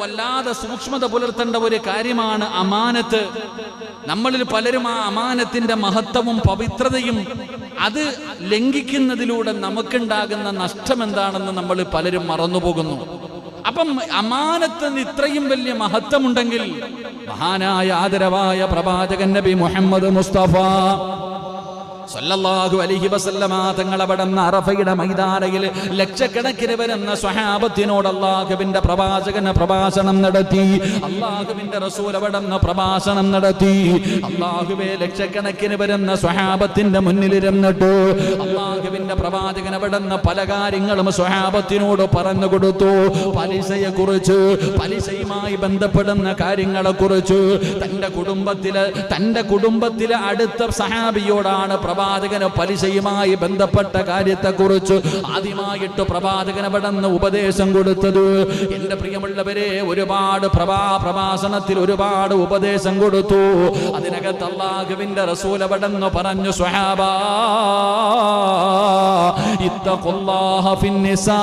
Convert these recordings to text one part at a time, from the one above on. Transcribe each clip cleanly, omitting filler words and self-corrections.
വല്ലാതെ സൂക്ഷ്മത പുലർത്തേണ്ട ഒരു കാര്യമാണ് അമാനത്ത്. നമ്മളിൽ പലരും ആ അമാനത്തിന്റെ മഹത്വവും പവിത്രതയും അത് ലംഘിക്കുന്നതിലൂടെ നമുക്കുണ്ടാകുന്ന നഷ്ടം എന്താണെന്ന് നമ്മൾ പലരും മറന്നുപോകുന്നു. അപ്പം അമാനത്തിന് ഇത്രയും വലിയ മഹത്വമുണ്ടെങ്കിൽ മഹാനായ ആദരവായ പ്രവാചകൻ നബി മുഹമ്മദ് മുസ്തഫ സല്ലല്ലാഹു അലൈഹി വസല്ലമ തങ്ങൾ അവിടുന്ന് അറഫയുടെ മൈതാനയിൽ ലക്ഷക്കണക്കിന് വരുന്ന സ്വഹാബത്തിനോട് അല്ലാഹുവിന്റെ പ്രവാചകന് പ്രഭാഷണം നടത്തി. അല്ലാഹുവിന്റെ റസൂൽ അവിടുന്ന് പ്രഭാഷണം നടത്തി. അല്ലാഹുവേ, ലക്ഷക്കണക്കിന് വരുന്ന സ്വഹാബത്തിന്റെ മുന്നിലിരുന്നിട്ട് അല്ലാഹുവിന്റെ പ്രവാചകൻ അവിടുന്ന് പല കാര്യങ്ങളും സ്വഹാബത്തിനോട് പറഞ്ഞു കൊടുത്തു. പലിശയെക്കുറിച്ച്, പലിശയുമായി ബന്ധപ്പെടുന്ന കാര്യങ്ങളെ കുറിച്ച്, തന്റെ കുടുംബത്തിലെ അടുത്ത സഹാബിയോടാണ് പ്രവാചകന് പലിശയുമായി ബന്ധപ്പെട്ട കാര്യത്തെക്കുറിച്ച് ആദ്യമായിട്ട് പ്രവാചകൻ അവിടുന്ന് ഉപദേശം കൊടുത്തത്. എന്റെ പ്രിയമുള്ളവരെ, ഒരുപാട് പ്രഭാഷണത്തിൽ ഒരുപാട് ഉപദേശം കൊടുത്തു. അതിനകത്ത് അല്ലാഹുവിന്റെ റസൂൽ അവിടുന്ന് പറഞ്ഞു, സ്വഹാബാ ഇത്തഖുല്ലാഹ ഫിന്നിസാ.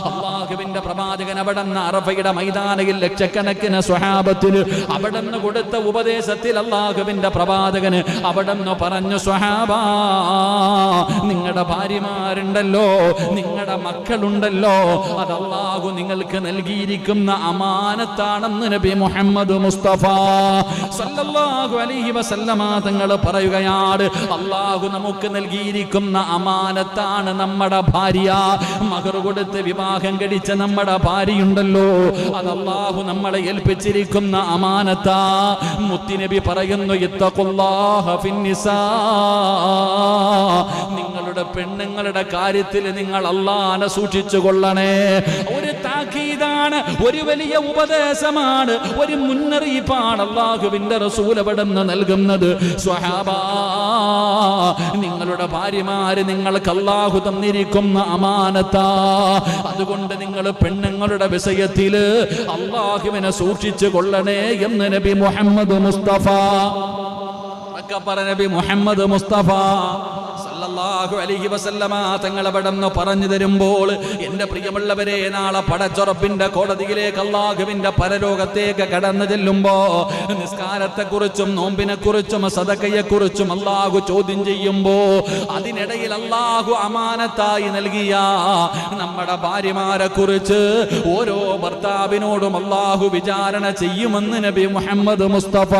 അല്ലാഹുവിന്റെ പ്രവാചകൻ അവിടുന്ന് അറഫയുടെ മൈതാനയിൽ ലക്ഷക്കണക്കിന് സ്വഹാബത്തിന് അവിടുന്ന് കൊടുത്ത ഉപദേശത്തിൽ അല്ലാഹുവിന്റെ പ്രവാചകന് അവിടുന്ന് പറഞ്ഞു, സ്വഹാബാ, നിങ്ങളുടെ ഭാര്യമാരുണ്ടല്ലോ, നിങ്ങളുടെ മക്കളുണ്ടല്ലോ, അത് അല്ലാഹു നിങ്ങൾക്ക് നൽകിയിരിക്കുന്ന അമാനത്താണെന്ന് നബി മുഹമ്മദ് മുസ്തഫ സല്ലല്ലാഹു അലൈഹി വസല്ലമ തങ്ങൾ പറയുകയാണ്. അല്ലാഹു നമുക്ക് നൽകിയിരിക്കുന്ന അമാനത്താണ് നമ്മുടെ ഭാര്യ. മഹർ കൊടുത്ത് വിവാഹം കഴിച്ച നമ്മുടെ ഭാര്യയുണ്ടല്ലോ, അത് അല്ലാഹു നമ്മളെ ഏൽപ്പിച്ചിരിക്കുന്ന അമാനത്താ. മുത്തുനബി പറയുന്നു, ഇത്തഖുല്ലാഹ ഫിന്നിസാ. നിങ്ങളുടെ പെണ്ണുങ്ങളുടെ കാര്യത്തിൽ നിങ്ങൾ അല്ലാഹനെ സൂക്ഷിച്ചു കൊള്ളണേ. ഒരു താക്കീതാണ്, ഒരു വലിയ ഉപദേശമാണ്, ഒരു മുന്നറിയിപ്പാണ് അല്ലാഹുവിന്റെ റസൂൽ അവിടുന്ന് നൽകുന്നത്. സ്വഹാബാ, നിങ്ങളുടെ ഭാര്യമാര് നിങ്ങൾക്ക് അല്ലാഹു തന്നിരിക്കുന്ന അമാനത്താ. അതുകൊണ്ട് നിങ്ങൾ പെണ്ണുങ്ങളുടെ വിഷയത്തിൽ അല്ലാഹുവിനെ സൂക്ഷിച്ചു കൊള്ളണേ എന്ന് നബി മുഹമ്മദ് മുസ്തഫ നബി മുഹമ്മദ് മുസ്തഫ സല്ലല്ലാഹു അലൈഹി വസല്ലമ തങ്ങൾ അവിടുന്ന് പറഞ്ഞു തരുമ്പോൾ, എന്റെ പ്രിയമുള്ളവരെ, നാളെ പടച്ചുറപ്പിന്റെ കോടതിയിലേക്ക് അല്ലാഹുവിന്റെ പരലോകത്തേക്ക് കടന്നു ചെല്ലുമ്പോ നിസ്കാരത്തെക്കുറിച്ചും നോമ്പിനെക്കുറിച്ചും സദഖയെക്കുറിച്ചും അല്ലാഹു ചോദ്യം ചെയ്യുമ്പോ അതിനിടയിൽ അല്ലാഹു അമാനത്തായി നൽകിയ നമ്മുടെ ഭാര്യമാരെ കുറിച്ച് ഓരോ ഭർത്താവിനോടും അല്ലാഹു വിചാരണ ചെയ്യുമെന്ന് നബി മുഹമ്മദ് മുസ്തഫ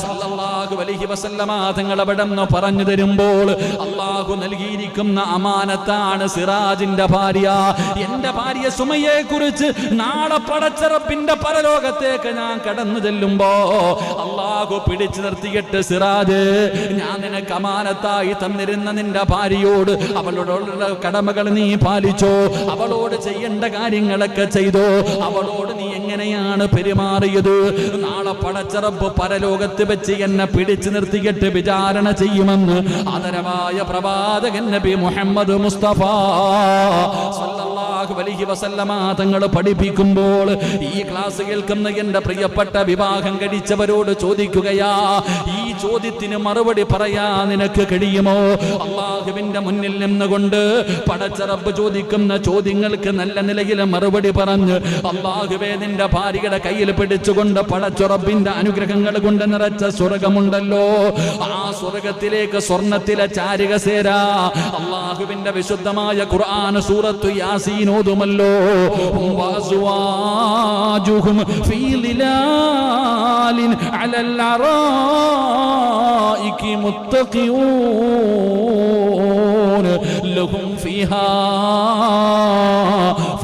സല്ലല്ലാഹു അലൈഹി വസല്ലമ തങ്ങൾ അവിടുന്ന് പറഞ്ഞു തരുമ്പോൾ അല്ലാഹു നൽകിയിരിക്കുന്ന അമാനത്താണ് സിറാജിന്റെ ഭാര്യ. എന്റെ ഭാര്യ സുമയെ കുറിച്ച് നാളെ പടച്ചറപ്പിന്റെ പരലോകത്തേക്ക് ഞാൻ കടന്നു ചെല്ലുമ്പോ അല്ലാഹു പിടിച്ചു നിർത്തിയിട്ട്, സിറാജ്, ഞാൻ നിനക്ക് അമാനത്തായി തന്നിരുന്ന നിന്റെ ഭാര്യയോട് അവളോടുള്ള കടമകൾ നീ പാലിച്ചോ, അവളോട് ചെയ്യേണ്ട കാര്യങ്ങളൊക്കെ ചെയ്തോ, അവളോട് നീ എങ്ങനെയാണ് പെരുമാറിയത്? നാളെ പടച്ചറപ്പ് പരലോകത്ത് വെച്ച് എന്നെ പിടിച്ചു നിർത്തിയിട്ട് വിചാരണ ചെയ്യുമെന്ന് ആദരവായ പ്രവാചകൻ നബി മുഹമ്മദ് മുസ്തഫ സല്ലല്ലാഹു അലൈഹി വസല്ലമ തങ്ങൾ പഠിപ്പിക്കുമ്പോൾ ഈ ക്ലാസ് കേൾക്കുന്ന എന്റെ പ്രിയപ്പെട്ട വിവാഹം കഴിച്ചവരോട് ചോദിക്കുകയാ, ഈ ചോദ്യത്തിന് മറുപടി പറയാ നിനക്ക് കഴിയുമോ? അല്ലാഹുവിന്റെ മുന്നിൽ നിന്നുകൊണ്ട് പടച്ച റബ്ബ് ചോദിക്കുന്ന ചോദ്യങ്ങൾക്ക് നല്ല നിലയിൽ മറുപടി പറഞ്ഞ് അല്ലാഹുവേ, നിന്റെ ഭാര്യയുടെ കയ്യിൽ പിടിച്ചുകൊണ്ട് പടച്ച റബ്ബിന്റെ അനുഗ്രഹങ്ങൾ കൊണ്ട് നിറച്ച സ്വർഗമുണ്ടല്ലോ, ആ സ്വർഗത്തിലേക്ക് സ്വർണത്തിലെ ചാരികസേര അല്ലാഹുവിന്റെ വിശുദ്ധമായ ഖുർആൻ സൂറത്തു യാസീൻ ഓതുമല്ലോ. വഅസ്വാജുഹും ഫീ ളിലാലിൻ അലൽ അറായികി മുത്തഖിഊൻ ലഹും ഫീഹാ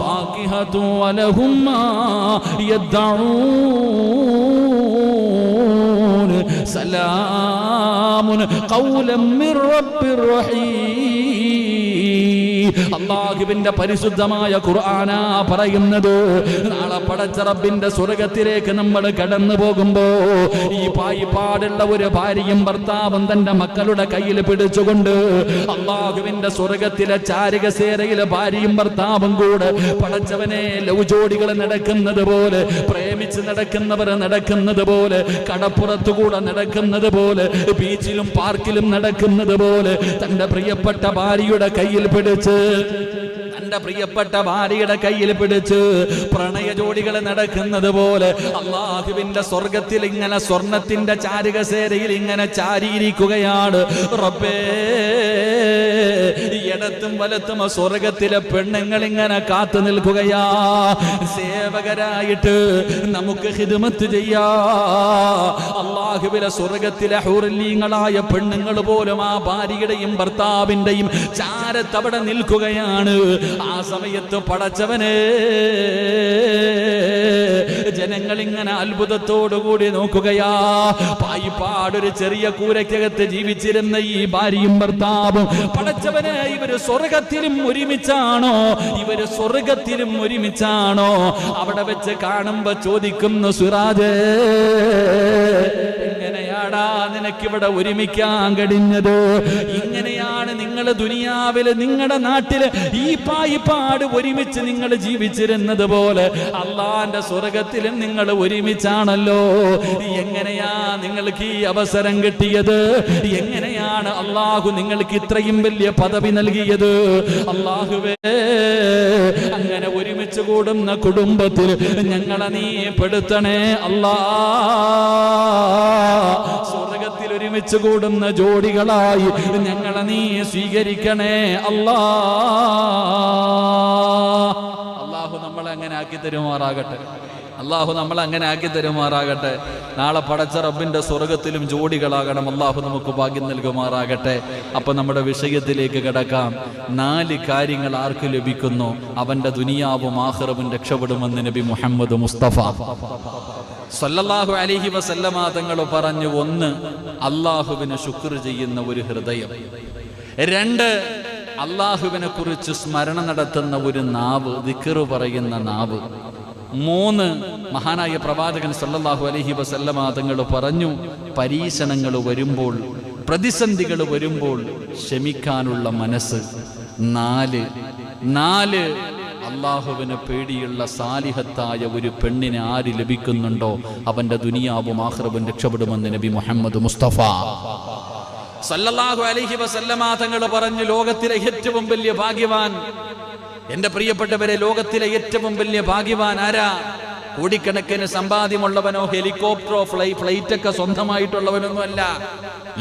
ഫാകിഹതു വലഹും മാ യദ്ദഊൻ സലാമുൻ ഖൗലൻ മിർ റബ്ബിർ റഹീം. അല്ലാഹുവിന്റെ പരിശുദ്ധമായ ഖുർആനാ പറയുന്നത്. നാളെ പടച്ച റബ്ബിന്റെ സ്വർഗത്തിലേക്ക് നമ്മൾ കടന്നു പോകുമ്പോ ഈ പായിപ്പാടുള്ള ഒരു ഭാര്യയും ഭർത്താവും തന്റെ മക്കളുടെ കയ്യിൽ പിടിച്ചുകൊണ്ട് അല്ലാഹുവിന്റെ സ്വർഗത്തിലെ ചാരികസേരയിലെ ഭാര്യയും ഭർത്താവും കൂടെ പടച്ചവനെ ലവ് ജോഡികൾ നടക്കുന്നത് പോലെ, പ്രേമിച്ച് നടക്കുന്നവർ നടക്കുന്നത് പോലെ, കടപ്പുറത്തുകൂടെ നടക്കുന്നത് പോലെ, ബീച്ചിലും പാർക്കിലും നടക്കുന്നത് പോലെ തന്റെ പ്രിയപ്പെട്ട ഭാര്യയുടെ കയ്യിൽ പിടിച്ച് തന്റെ പ്രിയപ്പെട്ട ഭാര്യയുടെ കയ്യിൽ പിടിച്ച് പ്രണയ ജോഡികൾ നടക്കുന്നത് പോലെ അള്ളാഹുവിന്റെ സ്വർഗത്തിൽ ഇങ്ങനെ സ്വർണത്തിന്റെ ചാരുകസേരയിൽ ഇങ്ങനെ ചാരിയിരിക്കുകയാണ് റബ്ബേ. ഇടത്തും വലത്തും സ്വർഗത്തിലെ പെണ്ണുങ്ങൾ ഇങ്ങനെ കാത്തു നിൽക്കുകയാ, സേവകരായിട്ട് നമുക്ക് ഖിദ്മത്ത് ചെയ്യാ. അള്ളാഹുവിലെ സ്വർഗത്തിലെ ഹൂറില്ലീങ്ങളായ പെണ്ണുങ്ങൾ പോലും ആ ഭാര്യയുടെയും ഭർത്താവിന്റെയും ചാരത്തവിടെ നിൽക്കുകയാണ്. ആ സമയത്ത് പടച്ചവനെ ജനങ്ങൾ ഇങ്ങനെ അത്ഭുതത്തോടുകൂടി നോക്കുകയാ. പായിപ്പാടൊരു ചെറിയ കൂരയ്ക്കകത്ത് ജീവിച്ചിരുന്ന ഈ ഭാര്യയും ഭർത്താവും പടച്ചവനെ ഇവര് സ്വർഗത്തിലും ഒരുമിച്ചാണോ, ഇവര് സ്വർഗത്തിലും ഒരുമിച്ചാണോ? അവിടെ വെച്ച് കാണുമ്പോ ചോദിക്കുന്നു, സിറാജേ എങ്ങനെയാടാ നിനക്കിവിടെ ഒരുമിക്കാൻ കഴിഞ്ഞത്? ഇങ്ങനെയാണ് നിങ്ങൾ ദുനിയാവില് നിങ്ങളുടെ നാട്ടില് ഈ പായിപ്പാട് ഒരുമിച്ച് നിങ്ങൾ ജീവിച്ചിരുന്നത് പോലെ അള്ളാന്റെ സ്വർഗത്തിലും നിങ്ങൾ ഒരുമിച്ചാണല്ലോ. എങ്ങനെയാ നിങ്ങൾക്ക് ഈ അവസരം കിട്ടിയത്? എങ്ങനെയാണ് അള്ളാഹു നിങ്ങൾക്ക് ഇത്രയും വലിയ പദവി നൽകിയത്? അള്ളാഹുവേ, അങ്ങനെ ഒരുമിച്ച് കൂടുന്ന കുടുംബത്തിൽ ഞങ്ങളെ നീ പെടുത്തണേ അല്ലാ. സ്വർഗത്തിൽ ഒരുമിച്ച് കൂടുന്ന ജോഡികളായി ഞങ്ങളെ നീ സ്വീകരിക്കണേ അല്ലാ. അള്ളാഹു നമ്മളെ അങ്ങനെ ആക്കി തരുമാറാകട്ടെ. അള്ളാഹു നമ്മളെ അങ്ങനെ ആക്കി തരുമാറാകട്ടെ. നാളെ പടച്ച റബ്ബിന്റെ സ്വർഗത്തിലും ജോഡികളാകണം. അള്ളാഹു നമുക്ക് ഭാഗ്യം നൽകുമാറാകട്ടെ. അപ്പൊ നമ്മുടെ വിഷയത്തിലേക്ക് കിടക്കാം. 4 കാര്യങ്ങൾ ആർക്ക് ലഭിക്കുന്നു അവന്റെ ദുനിയാവും ആഖിറവും രക്ഷപ്പെടുമെന്ന് നബി മുഹമ്മദ് മുസ്തഫ സല്ലല്ലാഹു അലൈഹി വസല്ലമ തങ്ങൾ പറഞ്ഞു. 1, അള്ളാഹുവിനെ ശുക്ർ ചെയ്യുന്ന ഒരു ഹൃദയം. 2, അള്ളാഹുവിനെ കുറിച്ച് സ്മരണ നടത്തുന്ന ഒരു നാവ്, ദിക്ർ പറയുന്ന നാവ്. 3, മഹാനായ പ്രവാചകൻ സല്ലല്ലാഹു അലൈഹി വസല്ലമ തങ്ങൾ പറഞ്ഞു, പരീക്ഷണങ്ങൾ വരുമ്പോൾ, പ്രതിസന്ധികൾ വരുമ്പോൾ ക്ഷമിക്കാനുള്ള മനസ്സ്. 4, അള്ളാഹുവിന് പേടിയുള്ള സാലിഹത്തായ ഒരു പെണ്ണിനെ ആര് ലഭിക്കുന്നുണ്ടോ അവന്റെ ദുനിയാവും ആഖിറവും രക്ഷപ്പെടുമെന്ന് നബി മുഹമ്മദ് മുസ്തഫ സല്ലല്ലാഹു അലൈഹി വസല്ലമ തങ്ങൾ പറഞ്ഞു, ലോകത്തിലെ ഏറ്റവും വലിയ ഭാഗ്യവാൻ, എന്റെ പ്രിയപ്പെട്ടവരെ, ലോകത്തിലെ ഏറ്റവും വലിയ ഭാഗ്യവാൻ ആരാ? കോടിക്കണക്കിന് സമ്പാദ്യമുള്ളവനോ ഹെലികോപ്റ്ററോ ഫ്ലൈറ്റൊക്കെ സ്വന്തമായിട്ടുള്ളവനൊന്നും അല്ല.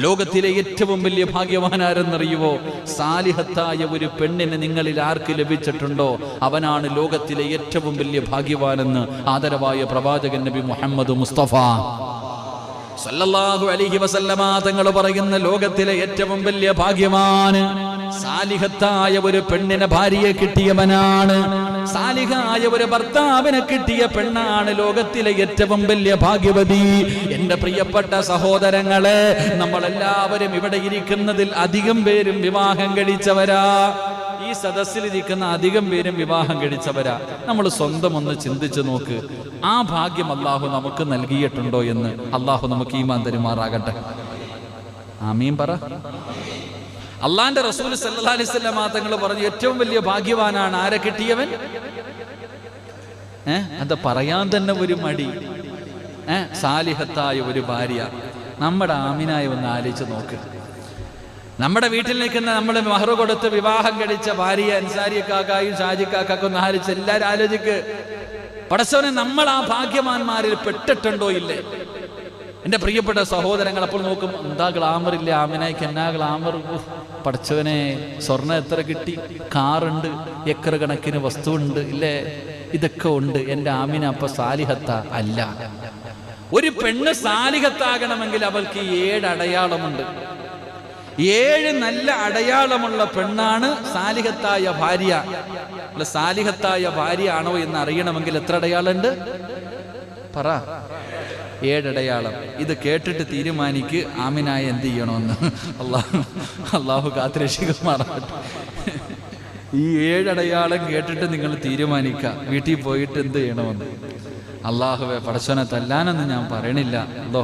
ലോകത്തിലെ ഏറ്റവും വലിയ ഭാഗ്യവാൻ ആരെന്നറിയുവോ? സാലിഹത്തായ ഒരു പെണ്ണിന് നിങ്ങളിൽ ആർക്ക് ലഭിച്ചിട്ടുണ്ടോ അവനാണ് ലോകത്തിലെ ഏറ്റവും വലിയ ഭാഗ്യവാനെന്ന് ആദരവായ പ്രവാചകൻ നബി മുഹമ്മദ് മുസ്തഫ സല്ലല്ലാഹു അലൈഹി വസല്ലമ തങ്ങൾ പറയുന്ന ലോകത്തിലെ ഏറ്റവും വലിയ ഭാഗ്യവാന് സാലിഹത്തായ ഒരു പെണ്ണിനെ ഭാര്യയെ കിട്ടിയവനാണ്. സാലിഹായ ഒരു ഭർത്താവിനെ കിട്ടിയ പെണ്ണാണ് ലോകത്തിലെ ഏറ്റവും വലിയ ഭാഗ്യവതി. എന്റെ പ്രിയപ്പെട്ട സഹോദരങ്ങളെ, നമ്മളെല്ലാവരും ഇവിടെ ഇരിക്കുന്നതിൽ അധികം പേരും വിവാഹം കഴിച്ചവരാ. ഈ സദസ്സിലിരിക്കുന്ന അധികം പേരും വിവാഹം കഴിച്ചവരാ. നമ്മൾ സ്വന്തം ഒന്ന് ചിന്തിച്ചു നോക്ക്. ആ ഭാഗ്യം അള്ളാഹു നമുക്ക് നൽകിയിട്ടുണ്ടോ എന്ന്. അള്ളാഹു നമുക്ക് ഈമാൻ തരുമാറാകട്ടെ. ആമീൻ പറ. അള്ളാന്റെ റസൂൽ സല്ലല്ലാഹു അലൈഹി വസല്ലം തങ്ങൾ പറഞ്ഞു, ഏറ്റവും വലിയ ഭാഗ്യവാനാണ് ആരെ കിട്ടിയവൻ. അത് പറയാൻ തന്നെ ഒരു മടി. സാലിഹത്തായ ഒരു ഭാര്യ. നമ്മുടെ ആമിനായി ഒന്ന് ആലോചിച്ച് നോക്ക്. നമ്മുടെ വീട്ടിൽ നിൽക്കുന്ന നമ്മൾ മഹർ കൊടുത്ത് വിവാഹം കഴിച്ച ഭാര്യ അൻസാരിക്കാക്കായും ഷാജിക്കാക്കും ഒന്ന് ആലോചിച്ച് എല്ലാവരും ആലോചിക്ക്. പടച്ചവനെ, നമ്മൾ ആ ഭാഗ്യവാന്മാരിൽ പെട്ടിട്ടുണ്ടോ ഇല്ലേ? എന്റെ പ്രിയപ്പെട്ട സഹോദരങ്ങൾ, അപ്പോൾ നോക്കും, എന്താ ഗ്ലാമർ ഇല്ല ആമിനായിക്ക്, എന്നാ ഗ്ലാമർ. പടച്ചവനെ, സ്വർണ്ണം എത്ര കിട്ടി, കാറുണ്ട്, ഏക്കർ കണക്കിന് വസ്തുവുണ്ട്, ഇല്ലേ? ഇതൊക്കെ ഉണ്ട്. എന്റെ ആമിന അപ്പൊ സാലിഹത്ത അല്ല. ഒരു പെണ്ണ് സാലിഹത്താകണമെങ്കിൽ അവൾക്ക് 7 അടയാളമുണ്ട്. 7 നല്ല അടയാളമുള്ള പെണ്ണാണ് സാലിഹത്തായ ഭാര്യ. അല്ല, സാലിഹത്തായ ഭാര്യ ആണോ എന്ന് അറിയണമെങ്കിൽ എത്ര അടയാളുണ്ട് പറ? 7 അടയാളം. ഇത് കേട്ടിട്ട് തീരുമാനിക്ക് ആമിനായ എന്ത് ചെയ്യണമെന്ന്. അള്ളാഹു കാത്തുരക്ഷിക്കുമാറാകട്ടെ. ഈ 7 അടയാളം കേട്ടിട്ട് നിങ്ങൾ തീരുമാനിക്കുക വീട്ടിൽ പോയിട്ട് എന്ത് ചെയ്യണമെന്ന്. അള്ളാഹുവെ, പടച്ചോനെ തല്ലാനൊന്നും ഞാൻ പറയണില്ല. അതോ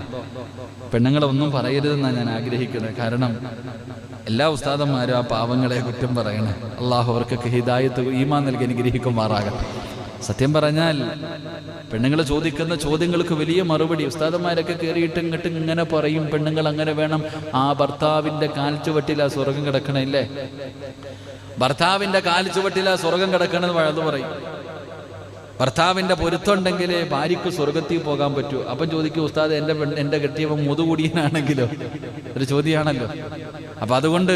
പെണ്ണുങ്ങളെ ഒന്നും പറയരുതെന്നാണ് ഞാൻ ആഗ്രഹിക്കുന്നത്. കാരണം എല്ലാ ഉസ്താദന്മാരും ആ പാവങ്ങളെ കുറ്റം പറയണേ. അള്ളാഹു അവർക്കൊക്കെ ഹിദായത്ത് ഈമാൻ നൽകി അനുഗ്രഹിക്കുമാറാകട്ടെ. സത്യം പറഞ്ഞാൽ പെണ്ണുങ്ങൾ ചോദിക്കുന്ന ചോദ്യങ്ങൾക്ക് വലിയ മറുപടി ഉസ്താദന്മാരൊക്കെ കയറിയിട്ട് ഇങ്ങോട്ട് ഇങ്ങനെ പറയും, പെണ്ണുങ്ങൾ അങ്ങനെ വേണം. ആ ഭർത്താവിന്റെ കാൽച്ചുവട്ടിലാ സ്വർഗം കിടക്കണില്ലേ, ഭർത്താവിന്റെ കാൽച്ചുവട്ടിലാ സ്വർഗം കിടക്കണമെന്ന് വഴുതു പറയും. ഭർത്താവിന്റെ പൊരുത്തമുണ്ടെങ്കിൽ ഭാര്യയ്ക്ക് സ്വർഗത്തിൽ പോകാൻ പറ്റൂ. അപ്പം ചോദിക്കും, ഉസ്താദ് എൻ്റെ കെട്ടിയവൻ മുതുകൂടിയനാണെങ്കിലോ? ഒരു ചോദ്യമാണല്ലോ. അപ്പൊ അതുകൊണ്ട്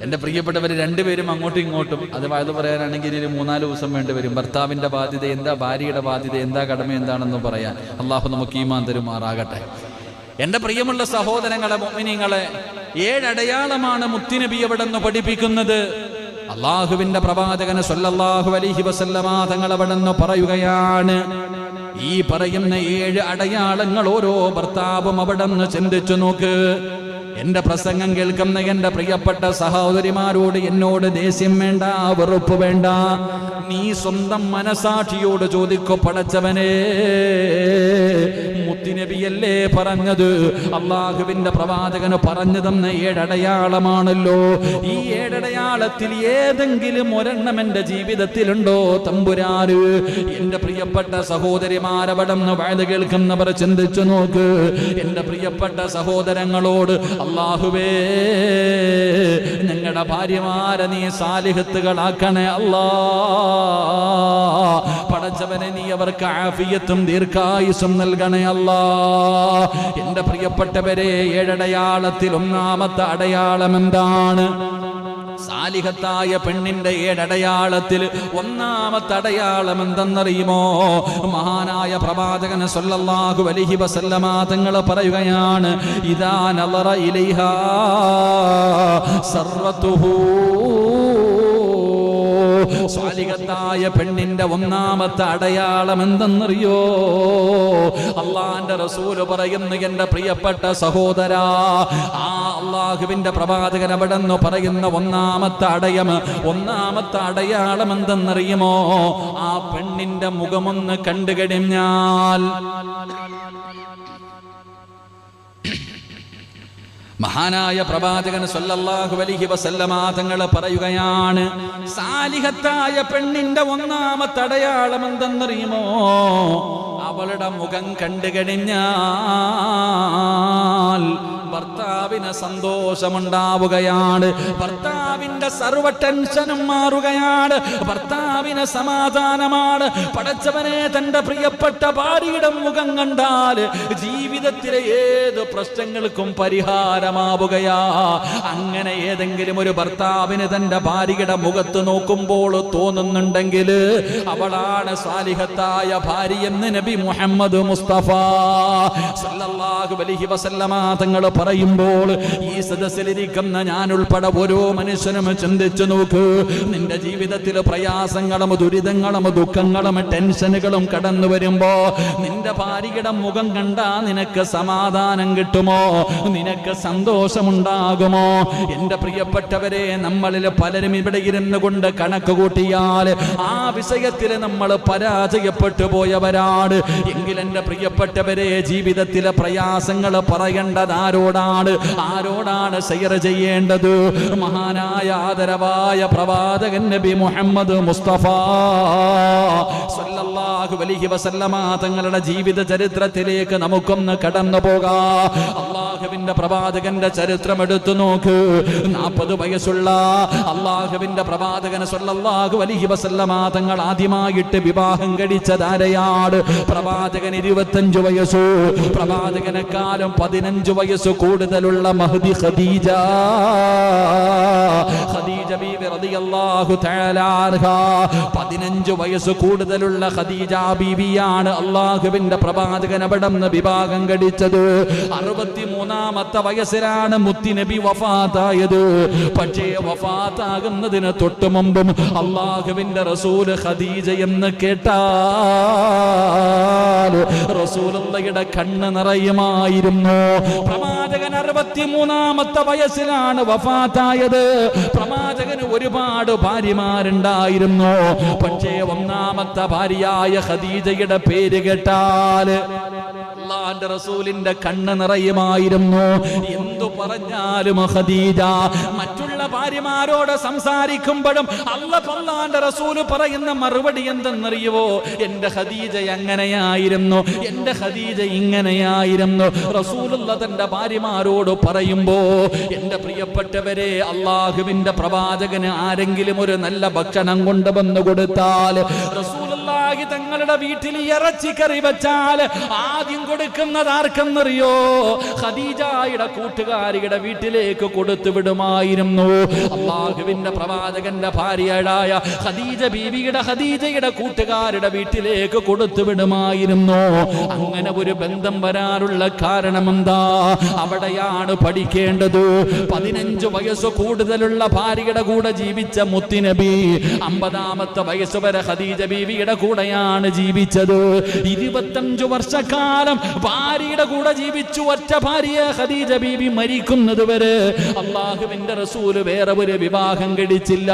എൻ്റെ പ്രിയപ്പെട്ടവർ രണ്ടുപേരും അങ്ങോട്ടും ഇങ്ങോട്ടും അത് വഴുതു പറയാനാണെങ്കിൽ ഇനി 3-4 ദിവസം വേണ്ടി വരും. ഭർത്താവിന്റെ ബാധ്യത എന്താ, ഭാര്യയുടെ ബാധ്യത എന്താ, കടമ എന്താണെന്ന് പറയാൻ. അള്ളാഹു നമുക്ക് ഈമാൻ തരുമാറാകട്ടെ. എൻ്റെ പ്രിയമുള്ള സഹോദരങ്ങളെ, മുഅ്മിനീങ്ങളെ, 7 അടയാളമാണ് മുത്തുനബി അവിടെ നിന്ന് പഠിപ്പിക്കുന്നത്. അള്ളാഹുവിന്റെ പ്രവാചകന് സ്വല്ലല്ലാഹു അലൈഹി വസല്ലമ തങ്ങൾ അവിടെ നിന്ന് പറയുകയാണ്, ഈ പറയുന്ന 7 അടയാളങ്ങൾ ഓരോ ഭർത്താവും അവിടെ നിന്ന് ചിന്തിച്ചു നോക്ക്. എന്റെ പ്രസംഗം കേൾക്കുന്ന എന്റെ പ്രിയപ്പെട്ട സഹോദരിമാരോട് എന്നോട് ദേഷ്യം വേണ്ട, വെറുപ്പ് വേണ്ട. നീ സ്വന്തം മനസാക്ഷിയോട് ചോദിക്കോ, പടച്ചവനെ, മുത്തുനബിയല്ലേ പറഞ്ഞത്, അള്ളാഹുവിന്റെ പ്രവാചകന് പറഞ്ഞു തന്ന 7 അടയാളമാണല്ലോ. ഈ 7 അടയാളത്തിൽ ഏതെങ്കിലും ഒരെണ്ണം എന്റെ ജീവിതത്തിലുണ്ടോ തമ്പുരാന്? എന്റെ പ്രിയപ്പെട്ട സഹോദരിമാരവിടന്ന് വയത് കേൾക്കുന്നവർ ചിന്തിച്ചു നോക്ക്. എന്റെ പ്രിയപ്പെട്ട സഹോദരങ്ങളോട്, അല്ലാഹുവേ, ഞങ്ങളുടെ ഭാര്യമാരെ നീ സാലിഹത്തുകളാക്കണേ അല്ലാ. പടച്ചവനെ, നീ അവർക്ക് ആഫിയത്തും ദീർഘായുസ്സും നൽകണേ അല്ലാ. എന്റെ പ്രിയപ്പെട്ടവരെ, 7 അടയാളത്തിൽ ഒന്നാമത്തെ അടയാളം എന്താണ്? സാലിഹത്തായ പെണ്ണിന്റെ 7 അടയാളത്തിൽ ഒന്നാമത്തെ അടയാളം എന്തെന്നറിയുമോ? മഹാനായ പ്രവാചകൻ സ്വല്ലല്ലാഹു അലൈഹി വസല്ലമ തങ്ങൾ പറയുകയാണ്, ഇദാ നളറ ഇലൈഹാ സർവതുഹു. സാലിഹത്തായ പെണ്ണിന്റെ ഒന്നാമത്തെ അടയാളം എന്തെന്നറിയോ? അള്ളാന്റെ റസൂല് പറയുന്നു, എന്റെ പ്രിയപ്പെട്ട സഹോദരാ, ആ അള്ളാഹുവിന്റെ പ്രവാചകൻ അവിടെ നിന്ന് പറയുന്ന ഒന്നാമത്തെ അടയാളം എന്തെന്നറിയുമോ? ആ പെണ്ണിന്റെ മുഖമൊന്ന് കണ്ടു കഴിഞ്ഞാൽ, മഹാനായ പ്രവാചകൻ സ്വല്ലല്ലാഹു അലൈഹി വസല്ലമ തങ്ങൾ പറയുകയാണ്, സാലിഹത്തായ പെണ്ണിന്റെ ഒന്നാമത്തെ അടയാളം എന്തെന്നറിയുമോ? അവളുടെ മുഖം കണ്ടു കഴിഞ്ഞാൽ ഭർത്താവിന് സന്തോഷമുണ്ടാവുകയാണ്, ഭർത്താവിന്റെ സർവ്വ ടെൻഷനും മാറുകയാണ്, ഭർത്താവിന് സമാധാനമാണ്. പടച്ചവനെ, തന്റെ പ്രിയപ്പെട്ട ഭാര്യയുടെ മുഖം കണ്ടാൽ ജീവിതത്തിലെ ഏത് പ്രശ്നങ്ങൾക്കും പരിഹാരമാവുകയാ. അങ്ങനെ ഏതെങ്കിലും ഒരു ഭർത്താവിന് തന്റെ ഭാര്യയുടെ മുഖത്ത് നോക്കുമ്പോൾ തോന്നുന്നുണ്ടെങ്കിൽ അവളാണ് സാലിഹത്തായ ഭാര്യയെന്ന് നബി മുഹമ്മദ് മുസ്തഫ സല്ലല്ലാഹു അലൈഹി വസല്ലമ തങ്ങൾ പറയുമ്പോൾ, ഈ സദസ്സിലിരിക്കുന്ന ഞാൻ ഉൾപ്പെടെ ഓരോ മനുഷ്യനും ചിന്തിച്ചു നോക്ക്. നിന്റെ ജീവിതത്തിൽ പ്രയാസങ്ങളും ദുരിതങ്ങളും ദുഃഖങ്ങളും ടെൻഷനുകളും കടന്നു വരുമ്പോ നിന്റെ ഭാര്യയുടെ മുഖം കണ്ടാ നിനക്ക് സമാധാനം കിട്ടുമോ? നിനക്ക് സന്തോഷമുണ്ടാകുമോ? എന്റെ പ്രിയപ്പെട്ടവരെ, നമ്മളിൽ പലരും ഇവിടെ ഇരുന്നു കൊണ്ട് കണക്ക് കൂട്ടിയാൽ ആ വിഷയത്തിൽ നമ്മൾ പരാജയപ്പെട്ടു പോയവരാണ്. എങ്കിൽ എന്റെ പ്രിയപ്പെട്ടവരെ, ജീവിതത്തിലെ പ്രയാസങ്ങൾ പറയേണ്ടത് ആരോടാണ് ഷെയർ ചെയ്യേണ്ടത്? മഹാനായ ആദരവായ പ്രവാചകൻ നബി മുഹമ്മദ് മുസ്തഫ സല്ലല്ലാഹു അലൈഹി വസല്ലമ തങ്ങളുടെ ജീവിത ചരിത്രത്തിലേക്ക് നമുക്കൊന്ന് കടന്നു പോകാം. അള്ളാഹുവിന്റെ പ്രവാചകന്റെ ചരിത്രം എടുത്തു നോക്ക്. 40 വയസ്സുള്ള അള്ളാഹുവിന്റെ പ്രവാചകൻ സല്ലല്ലാഹു അലൈഹി വസല്ലമ തങ്ങൾ ആദ്യമായിട്ട് വിവാഹം കഴിച്ചതാരെയാണ്? പ്രവാചകൻ 25 വയസ്സു, പ്രവാചകനെക്കാളും 15 വയസ്സ് കൂടുതലുള്ള മഹദി ഖദീജ ബീവി റളിയല്ലാഹു തആല അൻഹാ. 15 വയസ്സ് കൂടുതലുള്ള ഖദീജ ബീവിയാണ് അള്ളാഹുവിന്റെ പ്രവാചകൻ അവിടുന്ന് വിവാഹം കഴിച്ചത്. 63-ാമത്തെ വയസ്സിലാണ് മുത്തുനബി വഫാത്തായത്. പക്ഷേ വഫാത്താകുന്നതിന് തൊട്ട് മുമ്പും അള്ളാഹുവിന്റെ റസൂല് ഖദീജ എന്ന് കേട്ടാൽ റസൂലുള്ളാഹിയുടെ കണ്ണ് നിറയുമായിരുന്നു. പ്രവാചകൻ 63-ാമത്തെ വയസ്സിലാണ് വഫാത്തായത്. പ്രവാചകന് ഒരുപാട് ഭാര്യമാരുണ്ടായിരുന്നു. പക്ഷേ 1-ാമത്തെ ഭാര്യയായ ഖദീജയുടെ പേര് കേട്ടാൽ അല്ലാഹുവിന്റെ റസൂലിന്റെ കണ്ണ് നിറയുമായിരുന്നു. എന്തു പറഞ്ഞാലും ഖദീജ. മറ്റുള്ള ഭാര്യമാരോട് സംസാരിക്കുമ്പോഴും അല്ലാഹുവിന്റെ റസൂല് പറയുന്ന മറുപടി എന്തെന്നറിയുവോ? എന്റെ ഖദീജ അങ്ങനെയായിരുന്നു, എന്റെ ഖദീജ ഇങ്ങനെയായിരുന്നു. റസൂലുള്ള തന്റെ ഭാര്യമാരോട് പറയുമ്പോ, എന്റെ പ്രിയപ്പെട്ടവരെ, അള്ളാഹുവിന്റെ പ്രവാചകന് ആരെങ്കിലും ഒരു നല്ല ഭക്ഷണം കൊണ്ടുവന്നു കൊടുത്താൽ, റസൂലുള്ളാഹി തങ്ങളുടെ വീട്ടിൽ ഇറച്ചിക്കറി വെച്ചാൽ ആദ്യം കൊടുക്കുന്നത് ആർക്കെന്നറിയോ? ഖദീജയുടെ കൂട്ടുകാരിയുടെ വീട്ടിലേക്ക് കൊടുത്തു വിടുമായിരുന്നു. അള്ളാഹുവിന്റെ പ്രവാചകന്റെ ഭാര്യയായ ഖദീജയുടെ കൂട്ടുകാരുടെ വീട്ടിലേക്ക് കൊടുത്തു വിടുമായിരുന്നു. അങ്ങനെ ഒരു ബന്ധം വരാനുള്ള കാരണം എന്താ? അവിടെയാണ് പഠിക്കേണ്ടത്. 15 വയസ്സ് കൂടുതലുള്ള ഭാര്യയുടെ കൂടെ ജീവിച്ച മുത്തുനബി 50ാമത്തെ വയസ്സ് വരെ ഖദീജ ബീവിയുടെ കൂടെയാണ് ജീവിച്ചത്. 25 വർഷക്കാലം ഭാര്യയുടെ കൂടെ ജീവിച്ചു. ഒറ്റ ഭാര്യയെ ഖദീജ ബീവി മരിക്കുന്നത് വരെ അള്ളാഹുവിന്റെ റസൂല് വേറെ ഒരു വിവാഹം കഴിച്ചില്ല.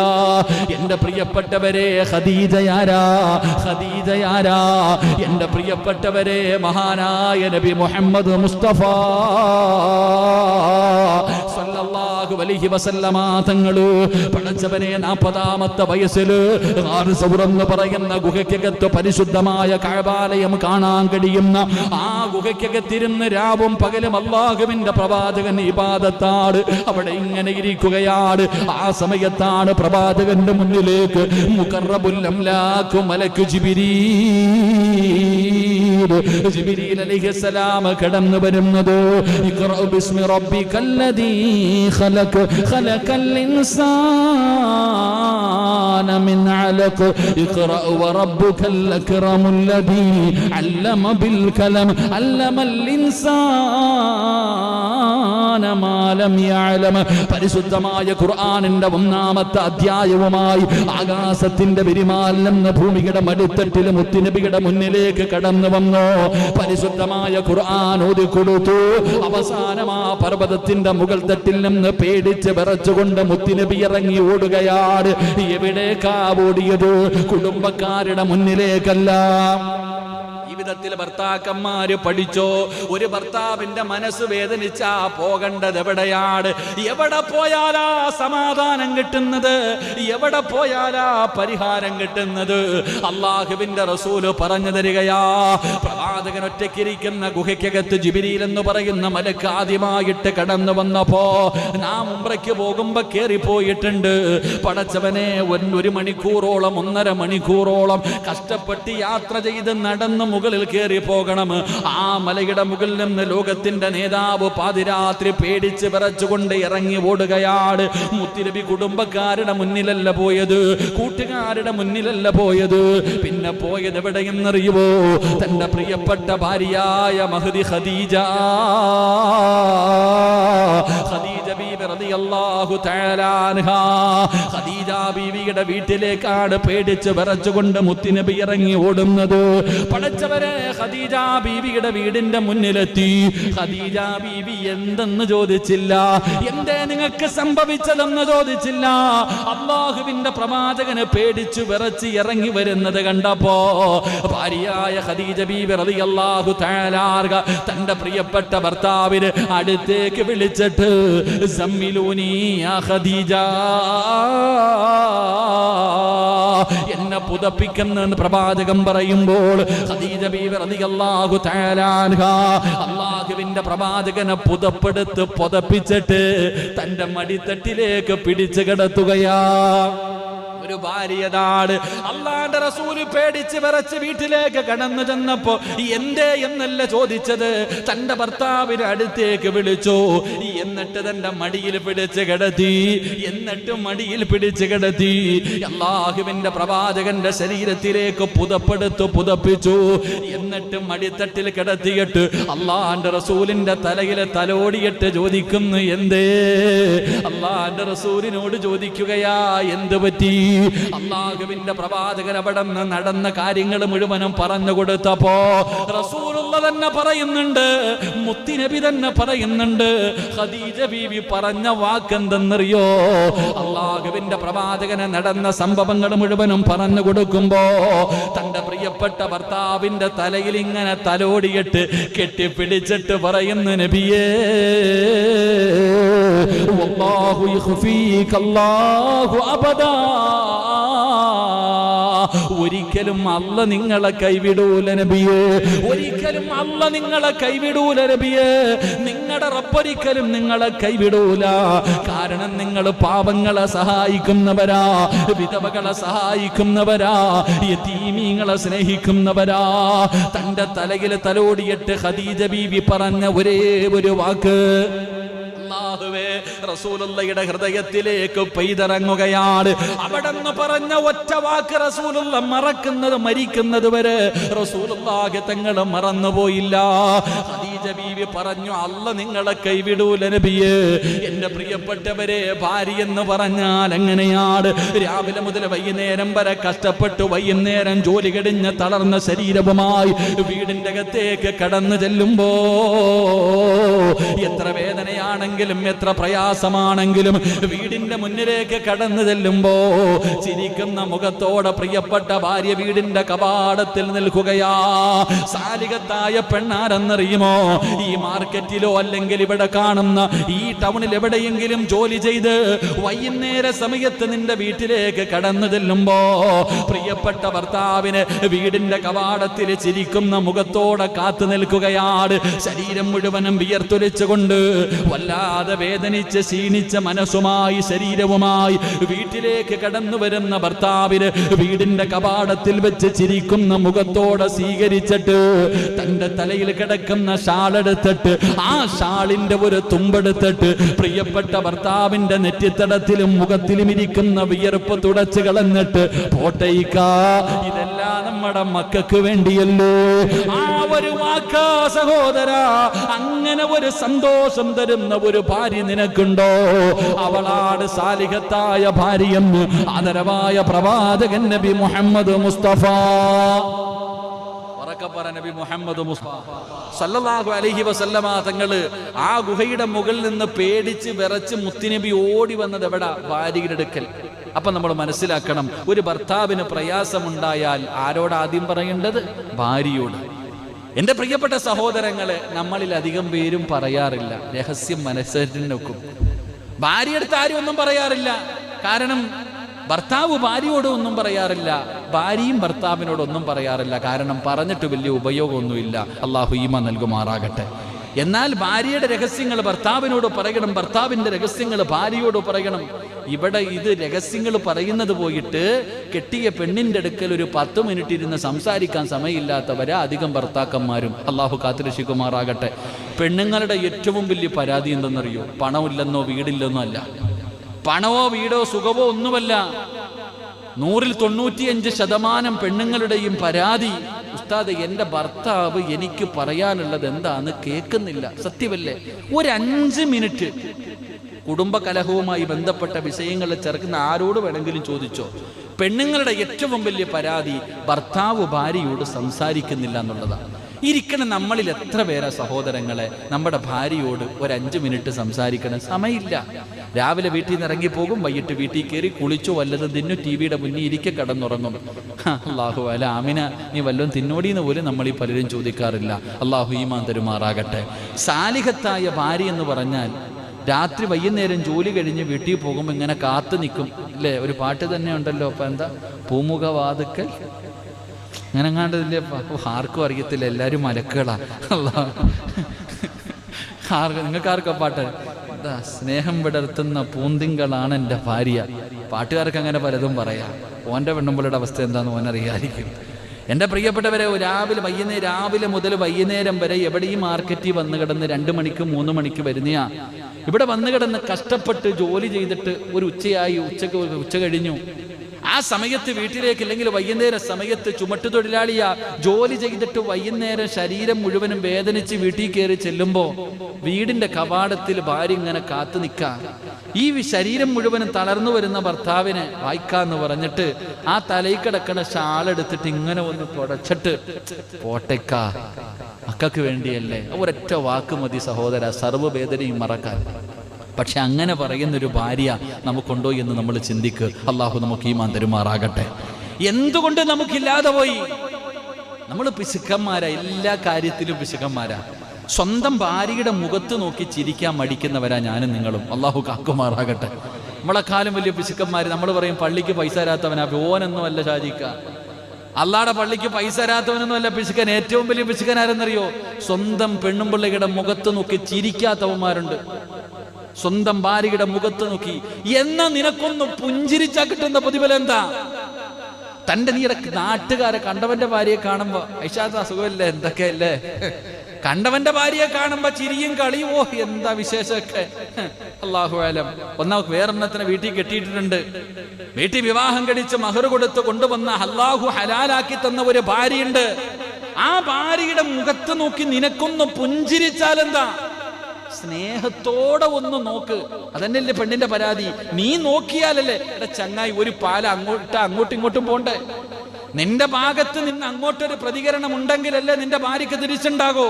എന്റെ പ്രിയപ്പെട്ടവരെ, ഖദീജയാരാ? ഖദീജയാരാ? എന്റെ പ്രിയപ്പെട്ടവരെ, മഹാനായ നബി മുഹമ്മദ് മുസ്തഫ സല്ലല്ലാഹു അലൈഹി വസല്ലമ തങ്ങള് പടച്ചവനെ 40ാമത്തെ വയസ്സിൽ ഗാർ സൗർ എന്ന് പറയുന്ന ഗുഹയ്ക്കകത്ത് പരിശുദ്ധമായ കഅബാലയം കാണാൻ കഴിയുന്ന ആ ഗുഹയ്ക്കകത്തിരുന്ന് രാവും പകലും അല്ലാഹുവിന്റെ പ്രവാചകൻ ഇബാദത്താണ്. അവിടെ ഇങ്ങനെ ഇരിക്കുകയാണ്. ആ സമയത്താണ് പ്രവാചകന്റെ മുന്നിലേക്ക് മുഖറബുൽ അംലാഖു മലക്ക് ജിബ്രീൽ അലൈഹിസ്സലാം കടന്നു വരുന്നത്. ഇഖ്റഅ ബിസ്മി റബ്ബികല്ലദീ ഖലഖ് ഖലഖൽ ഇൻസാന മിൻ അലഖ് ഇഖ്റഅ വറബ്ബുകൽ അക്റമുല്ലദീ അല്ലമ ബിൽ കലം അല്ലമൽ ഇൻസാന മാ ലം യഅലം. പരിശുദ്ധമായ ഖുർആനിന്റെ 1ാമത്തെ അധ്യായവുമായി ആകാശത്തിന്റെ വിരിമാലിൽ നിന്ന് ഭൂമിയുടെ മടിത്തട്ടിൽ മുത്തുനബിയുടെ മുന്നിലേക്ക് കടന്നു വന്നു. പരിശുദ്ധമായ ഖുർആൻ ഓതിക്കൊടുത്തു. അവസാനം ആ പർവ്വതത്തിന്റെ മുകൾ തട്ടിൽ നിന്ന് പേടിച്ച് വിറച്ചുകൊണ്ട് മുത്തുനബി ഇറങ്ങി ഓടുകയാണ്. എവിടേക്കാ ഓടിയത്? കുടുംബക്കാരുടെ മുന്നിലേക്കല്ല. ജീവിതത്തിൽ ഭർത്താക്കന്മാര് പഠിച്ചോ? ഒരു ഭർത്താവിന്റെ മനസ്സ് വേദനിച്ചാ പോകേണ്ടത് എവിടെയാണ്? എവിടെ പോയാലാ സമാധാനം കിട്ടുന്നത്? എവിടെ പോയാലാ പരിഹാരം കിട്ടുന്നത്? അള്ളാഹുവിന്റെ റസൂല് പറഞ്ഞു തരികയാ. പ്രവാചകൻ ഒറ്റയ്ക്കിരിക്കുന്ന ഗുഹയ്ക്കകത്ത് ജിബ്രീൽ എന്ന് പറയുന്ന മലക്ക് ആദ്യമായിട്ട് കടന്നു വന്നപ്പോ നാം ഉംറയ്ക്ക് പോകുമ്പോ കേറിപ്പോയിട്ടുണ്ട്. പടച്ചവനെ, 1 മണിക്കൂറോളം 1.5 മണിക്കൂറോളം കഷ്ടപ്പെട്ട് യാത്ര ചെയ്ത് നടന്ന് മുകളിൽ കയറി പോകണം. ആ മലയുടെ മുകളിൽ നിന്ന് ലോകത്തിന്റെ നേതാവ് പാതിരാത്രി പേടിച്ച് വിറച്ചുകൊണ്ട് ഇറങ്ങി ഓടുകയാണ്. മുത്തുനബി കുടുംബക്കാരുടെ മുന്നിലല്ല പോയത്, കൂട്ടുകാരുടെ മുന്നിലല്ല പോയത്. പിന്നെ പോയത് എവിടെയെന്നറിയുമോ? തന്റെ പ്രിയപ്പെട്ട ഭാര്യയായ മഹദി ഖദീജ ബീബി റളിയല്ലാഹു തആല അൻഹാ. ഖദീജ ബീവിയുടെ വീട്ടിലേക്കാണ് പേടിച്ച് വിറച്ചുകൊണ്ട് മുത്തുനബി ഇറങ്ങി ഓടുന്നത്. പടച്ചവരെ, ഖദീജ ബീവിയുടെ വീടിന്റെ മുന്നിലെത്തി. ഖദീജ ബീവി എന്തെന്ന് ചോദിച്ചില്ല, എന്തേ നിങ്ങൾക്ക് സംഭവിച്ചതെന്ന് ചോദിച്ചില്ല. അല്ലാഹുവിന്റെ പ്രവാചകനെ പേടിച്ചു വിറച്ച് ഇറങ്ങി വരുന്നത് കണ്ടപ്പോ ഭാര്യയായ ഖദീജ ബീവി റളിയല്ലാഹു തആല തന്റെ പ്രിയപ്പെട്ട ഭർത്താവിന് അടുത്തേക്ക് വിളിച്ചിട്ട്, സമ്മിലൂനി യാ ഖദീജ, എന്നെ പുതപ്പിക്കുന്നെന്ന് പ്രവാചകൻ പറയുമ്പോൾ ഖദീജ ബീവി റളിയല്ലാഹു തആല അൻഹാ അല്ലാഹുവിന്റെ പ്രവാചകനെ പുതപ്പിച്ചിട്ട് തന്റെ മടിത്തട്ടിലേക്ക് പിടിച്ചു കിടത്തുകയാ. ഒരു ഭാര്യതാണ്. അള്ളാന്റെ റസൂല് പേടിച്ച് വിറച്ച് വീട്ടിലേക്ക് കടന്നു ചെന്നപ്പോ എന്തേ എന്നല്ല ചോദിച്ചത്, തന്റെ ഭർത്താവിനെ അടുത്തേക്ക് വിളിച്ചു. എന്നിട്ട് തന്റെ മടിയിൽ പിടിച്ച് കിടത്തി. അള്ളാഹുവിന്റെ പ്രവാചകന്റെ ശരീരത്തിലേക്ക് പുതപ്പിച്ചു. എന്നിട്ട് മടിത്തട്ടിൽ കിടത്തിയിട്ട് അള്ളാന്റെ റസൂലിന്റെ തലയിലെ തലോടിയിട്ട് ചോദിക്കുന്നു, എന്തേ? അള്ളാന്റെ റസൂലിനോട് ചോദിക്കുകയാ, എന്ത് പറ്റി? അള്ളാഹുവിന്റെ പ്രവാചകൻ അവിടെ നടന്ന കാര്യങ്ങൾ മുഴുവനും പറഞ്ഞു കൊടുത്തപ്പോ റസൂലുള്ള തന്നെ പറയുന്നുണ്ട്, മുത്തുനബി തന്നെ പറയുന്നുണ്ട്, ഖദീജ ബീവി പറഞ്ഞ വാക്കെന്തെന്നറിയോ? അല്ലാഹുവിന്റെ പ്രവാചകനെ നടന്ന സംഭവങ്ങൾ മുഴുവനും പറഞ്ഞു കൊടുക്കുമ്പോ തന്റെ പ്രിയപ്പെട്ട ഭർത്താവിന്റെ തലയിൽ ഇങ്ങനെ തലോടിയിട്ട് കെട്ടിപ്പിടിച്ചിട്ട് പറയുന്നു, നബിയേ വല്ലാഹു യഖ്ഫീക അല്ലാഹു അബദാ, ഒരിക്കലും അല്ല നിങ്ങളെ കൈവിടൂല നബിയേ, ഒരിക്കലും അല്ല നിങ്ങളെ കൈവിടൂല നബിയേ, നിങ്ങളുടെ റബ്ബൊരിക്കലും നിങ്ങളെ കൈവിടൂല. കാരണം നിങ്ങൾ പാവങ്ങളെ സഹായിക്കുന്നവരാ, വിധവകളെ സഹായിക്കുന്നവരാ, യതീമീങ്ങളെ സ്നേഹിക്കുന്നവരാ. തന്റെ തലയിൽ തലോടിയിട്ട് ഖദീജ ബീവി പറഞ്ഞ ഒരേ ഒരു വാക്ക് അല്ലാഹുവേ റസൂലുള്ളാഹിയുടെ ഹൃദയത്തിലേക്ക് പെയ്തിറങ്ങുകയാണ്. അവിടെന്ന് പറഞ്ഞ ഒറ്റ വാക്ക് റസൂലുള്ള മറക്കുന്നത് മരിക്കുന്നത് വരെ റസൂലുള്ളാഹി തങ്ങൾ മറന്നുപോയില്ല. ഖദീജ ബീവി പറഞ്ഞു, അല്ല നിങ്ങളെ കൈവിടൂല നബിയേ. എന്റെ പ്രിയപ്പെട്ടവരെ, ഭാര്യ എന്ന് പറഞ്ഞാൽ എങ്ങനെയാണ്? രാവിലെ മുതൽ വൈകുന്നേരം വരെ കഷ്ടപ്പെട്ട് വൈകുന്നേരം ജോലി കഴിഞ്ഞ് തളർന്ന ശരീരവുമായി വീടിന്റെ അകത്തേക്ക് കടന്നു ചെല്ലുമ്പോ എത്ര വേദനയാണെങ്കിലും എത്ര പ്രയാസമാണെങ്കിലും വീടിന്റെ മുന്നിലേക്ക് കടന്നു ചെല്ലുമ്പോ ചിരിക്കുന്ന മുഖത്തോടെ പ്രിയപ്പെട്ട ഭാര്യ വീടിന്റെ കവാടത്തിൽ നിൽക്കുകയാ. സാലികത്തായ പെണ്ണാരെന്നറിയുമോ? ഈ മാർക്കറ്റിലോ അല്ലെങ്കിൽ ഇവിടെ കാണുന്ന ഈ ടൗണിൽ എവിടെയെങ്കിലും ജോലി ചെയ്ത് വൈകുന്നേര സമയത്ത് നിന്റെ വീട്ടിലേക്ക് കടന്നു ചെല്ലുമ്പോ പ്രിയപ്പെട്ട ഭർത്താവിന് വീടിന്റെ കവാടത്തിൽ ചിരിക്കുന്ന മുഖത്തോടെ കാത്തു നിൽക്കുകയാണ്. ശരീരം മുഴുവനും വിയർത്തൊലിച്ചുകൊണ്ട് വല്ലാതെ വേദനിച്ച് ക്ഷീണിച്ച മനസ്സുമായി ശരീരവുമായി വീട്ടിലേക്ക് കടന്നു വരുന്ന ഭർത്താവിന് വീടിന്റെ കവാടത്തിൽ വെച്ച് ചിരിക്കുന്ന മുഖത്തോടെ സ്വീകരിച്ചിട്ട് തന്റെ തലയിൽ കിടക്കുന്ന ഷാളെടുത്തിട്ട് ആ ഷാളിന്റെ ഒരു തുമ്പെടുത്തിട്ട് പ്രിയപ്പെട്ട ഭർത്താവിന്റെ നെറ്റിത്തടത്തിലും മുഖത്തിലും ഇരിക്കുന്ന വിയർപ്പ് തുടച്ചു കളഞ്ഞിട്ട് പോട്ടയിക്ക, ഇതെല്ലാം നമ്മുടെ മക്കൾക്ക് വേണ്ടിയല്ലോ. ആ ഒരു വാക്കാ സഹോദര, അങ്ങനെ ഒരു സന്തോഷം തരുന്ന ഒരു ഭാര്യ നിനക്കുണ്ടോ? അവളാണ് സാലിഹത്തായ ഭാര്യയെന്ന് ആദരവായ പ്രവാചകൻ നബി മുഹമ്മദ് മുസ്തഫ നബി മുഹമ്മദ് മുസ്തഫ സല്ലല്ലാഹു അലൈഹി വസല്ലമ തങ്ങള് ആ ഗുഹയുടെ മുകളിൽ നിന്ന് പേടിച്ച് വിറച്ച് മുത്തുനബി ഓടി വന്നത് എവിടെ? ഭാര്യയുടെ അടുക്കൽ. അപ്പൊ നമ്മൾ മനസ്സിലാക്കണം, ഒരു ഭർത്താവിന് പ്രയാസമുണ്ടായാൽ ആരോട് ആദ്യം പറയേണ്ടത്? ഭാര്യയോട്. എന്റെ പ്രിയപ്പെട്ട സഹോദരങ്ങളെ, നമ്മളിൽ അധികം പേരും പറയാറില്ല, രഹസ്യം മനസ്സിൽ നോക്കും. ഭാര്യയെടുത്ത് ആരും ഒന്നും പറയാറില്ല. കാരണം ഭർത്താവ് ഭാര്യയോട് ഒന്നും പറയാറില്ല, ഭാര്യയും ഭർത്താവിനോടൊന്നും പറയാറില്ല. കാരണം പറഞ്ഞിട്ട് വലിയ ഉപയോഗമൊന്നുമില്ല. അള്ളാഹു ഈമാൻ നൽകുമാറാകട്ടെ. എന്നാൽ ഭാര്യയുടെ രഹസ്യങ്ങൾ ഭർത്താവിനോട് പറയണം, ഭർത്താവിന്റെ രഹസ്യങ്ങൾ ഭാര്യയോട് പറയണം. ഇവിടെ ഇത് രഹസ്യങ്ങൾ പറയുന്നത് പോയിട്ട് കെട്ടിയ പെണ്ണിന്റെ അടുക്കൽ ഒരു 10 മിനിറ്റ് ഇരുന്ന് സംസാരിക്കാൻ സമയമില്ലാത്തവരാ അധികം ഭർത്താക്കന്മാരും. അള്ളാഹു കാത്തുരക്ഷിക്കുമാറാകട്ടെ. പെണ്ണുങ്ങളുടെ ഏറ്റവും വലിയ പരാതി എന്തെന്നറിയോ? പണമില്ലെന്നോ വീടില്ലെന്നോ അല്ല, പണമോ വീടോ സുഖമോ ഒന്നുമല്ല. 100-ൽ 95% പെണ്ണുങ്ങളുടെയും പരാതി, ഉസ്താദ് എൻ്റെ ഭർത്താവ് എനിക്ക് പറയാനുള്ളത് എന്താന്ന് കേൾക്കുന്നില്ല. സത്യമല്ലേ? ഒരു 5 മിനിറ്റ് കുടുംബകലഹവുമായി ബന്ധപ്പെട്ട വിഷയങ്ങളെ ചേർക്കുന്ന ആരോട് വേണമെങ്കിലും ചോദിച്ചോ. പെണ്ണുങ്ങളുടെ ഏറ്റവും വലിയ പരാതി ഭർത്താവ് ഭാര്യയോട് സംസാരിക്കുന്നില്ല എന്നുള്ളതാണ്. ഇരിക്കണം നമ്മളിൽ എത്ര പേരാ സഹോദരങ്ങളെ നമ്മുടെ ഭാര്യയോട് ഒരു 5 മിനിറ്റ് സംസാരിക്കണം? സമയമില്ല. രാവിലെ വീട്ടിൽ നിന്ന് ഇറങ്ങിപ്പോകും, വൈകിട്ട് വീട്ടിൽ കയറി കുളിച്ചോ വല്ലതും തിന്നു, ടിവിയുടെ മുന്നിൽ ഇരിക്കെ കടന്നുറങ്ങും. അള്ളാഹു അല ആമിന, നീ വല്ലതും തിന്നോടിയെന്ന് പോലും നമ്മൾ ഈ പലരും ചോദിക്കാറില്ല. അള്ളാഹു ഈമാൻ തരുമാറാകട്ടെ. സാലിഹത്തായ ഭാര്യ എന്ന് പറഞ്ഞാൽ രാത്രി വൈകുന്നേരം ജോലി കഴിഞ്ഞ് വീട്ടിൽ പോകുമ്പോൾ ഇങ്ങനെ കാത്തു നിൽക്കും അല്ലേ? ഒരു പാട്ട് തന്നെ ഉണ്ടല്ലോ, അപ്പൊ എന്താ? പൂമുഖവാതുക്കൽ അങ്ങനെ കണ്ടതില്ലേ? ആർക്കും അറിയത്തില്ല, എല്ലാവരും മലക്കുകളാ. നിങ്ങൾക്ക് ആർക്കാ പാട്ട്? എന്താ? സ്നേഹം വിടർത്തുന്ന പൂന്തിങ്കളാണ് എൻ്റെ ഭാര്യ. പാട്ടുകാർക്ക് അങ്ങനെ പലതും പറയാം. ഓൻ്റെ പെണ്ണുമ്പോഴുടെ അവസ്ഥ എന്താണെന്ന് ഓനറിയായിരിക്കും. എൻ്റെ പ്രിയപ്പെട്ടവരെ, രാവിലെ മുതൽ വൈകുന്നേരം വരെ എവിടെയും മാർക്കറ്റിൽ വന്ന് കിടന്ന് 2 മണിക്ക് 3 മണിക്ക് വരുന്നയാ. ഇവിടെ വന്ന് കിടന്ന് കഷ്ടപ്പെട്ട് ജോലി ചെയ്തിട്ട് ഒരു ഉച്ചയായി, ഉച്ച കഴിഞ്ഞു. ആ സമയത്ത് വീട്ടിലേക്ക്, ഇല്ലെങ്കിൽ വൈകുന്നേരം സമയത്ത് ചുമട്ടുതൊഴിലാളിയാ ജോലി ചെയ്തിട്ട് വൈകുന്നേരം ശരീരം മുഴുവനും വേദനിച്ച് വീട്ടിൽ കയറി ചെല്ലുമ്പോൾ വീടിന്റെ കവാടത്തിൽ ഭാര്യ ഇങ്ങനെ കാത്തു നിൽക്കാം. ഈ ശരീരം മുഴുവനും തളർന്നു വരുന്ന ഭർത്താവിനെ വായിക്കാന്ന് പറഞ്ഞിട്ട് ആ തലയിൽ കിടക്കണ ഷാളെടുത്തിട്ട് ഇങ്ങനെ ഒന്ന് തുടച്ചിട്ട്, പോട്ടേക്കാ, മക്കൾക്ക് വേണ്ടിയല്ലേ, ഒരൊറ്റ വാക്ക് മതി സഹോദര, സർവ്വവേദനയും മറക്കാൻ. പക്ഷെ അങ്ങനെ പറയുന്നൊരു ഭാര്യ നമുക്കുണ്ടോ എന്ന് നമ്മൾ ചിന്തിക്ക്. അള്ളാഹു നമുക്ക് ഈമാൻ തരുമാറാകട്ടെ. എന്തുകൊണ്ട് നമുക്കില്ലാതെ പോയി? നമ്മൾ പിശുക്കന്മാരാ, എല്ലാ കാര്യത്തിലും പിശുക്കന്മാരാ. സ്വന്തം ഭാര്യയുടെ മുഖത്ത് നോക്കി ചിരിക്കാൻ മടിക്കുന്നവരാ ഞാനും നിങ്ങളും. അള്ളാഹു കാക്കുമാറാകട്ടെ. നമ്മളെക്കാലം വലിയ പിശുക്കന്മാര്. നമ്മൾ പറയും പള്ളിക്ക് പൈസ തരാത്തവനാ, ഓനൊന്നും അല്ല ഷാജിക്ക. അള്ളാടെ പള്ളിക്ക് പൈസ തരാത്തവനൊന്നും അല്ല പിശുക്കൻ. ഏറ്റവും വലിയ പിശുക്കൻ ആരെന്നറിയോ? സ്വന്തം പെണ്ണും പിള്ളയുടെ മുഖത്ത് നോക്കി ചിരിക്കാത്തവന്മാരുണ്ട്. സ്വന്തം ഭാര്യയുടെ മുഖത്ത് നോക്കി എന്നാ നിനക്കൊന്ന് പുഞ്ചിരിച്ചാ കിട്ടുന്ന പ്രതിഫലം എന്താ? തന്റെ നീടെ നാട്ടുകാരെ കണ്ടവന്റെ ഭാര്യയെ കാണുമ്പോ ഐഷാത്ത അസുഖമല്ലേ, എന്തൊക്കെയല്ലേ, കണ്ടവന്റെ ഭാര്യയെ കാണുമ്പോ ചിരിയും കളിയും, ഓ എന്താ വിശേഷമൊക്കെ. അല്ലാഹു അലം. വേറെണ്ണത്തിനെ വീട്ടിൽ കെട്ടിയിട്ടുണ്ട്. വീട്ടിൽ വിവാഹം കഴിച്ച് മഹർ കൊടുത്ത് കൊണ്ടുവന്ന അല്ലാഹു ഹലാലാക്കി തന്ന ഒരു ഭാര്യയുണ്ട്. ആ ഭാര്യയുടെ മുഖത്ത് നോക്കി നിനക്കൊന്ന് പുഞ്ചിരിച്ചാലെന്താ? സ്നേഹത്തോടെ ഒന്ന് നോക്ക്. അതന്നെയല്ലേ പെണ്ണിന്റെ പരാതി. നീ നോക്കിയാലല്ലേ എടാ ചങ്ങായി ഒരു പാല അങ്ങോട്ടും ഇങ്ങോട്ടും പോണ്ടേ? നിന്റെ ഭാഗത്ത് നിന്ന് അങ്ങോട്ടൊരു പ്രതികരണം ഉണ്ടെങ്കിലല്ലേ നിന്റെ ഭാര്യക്ക് തിരിച്ചുണ്ടാകോ?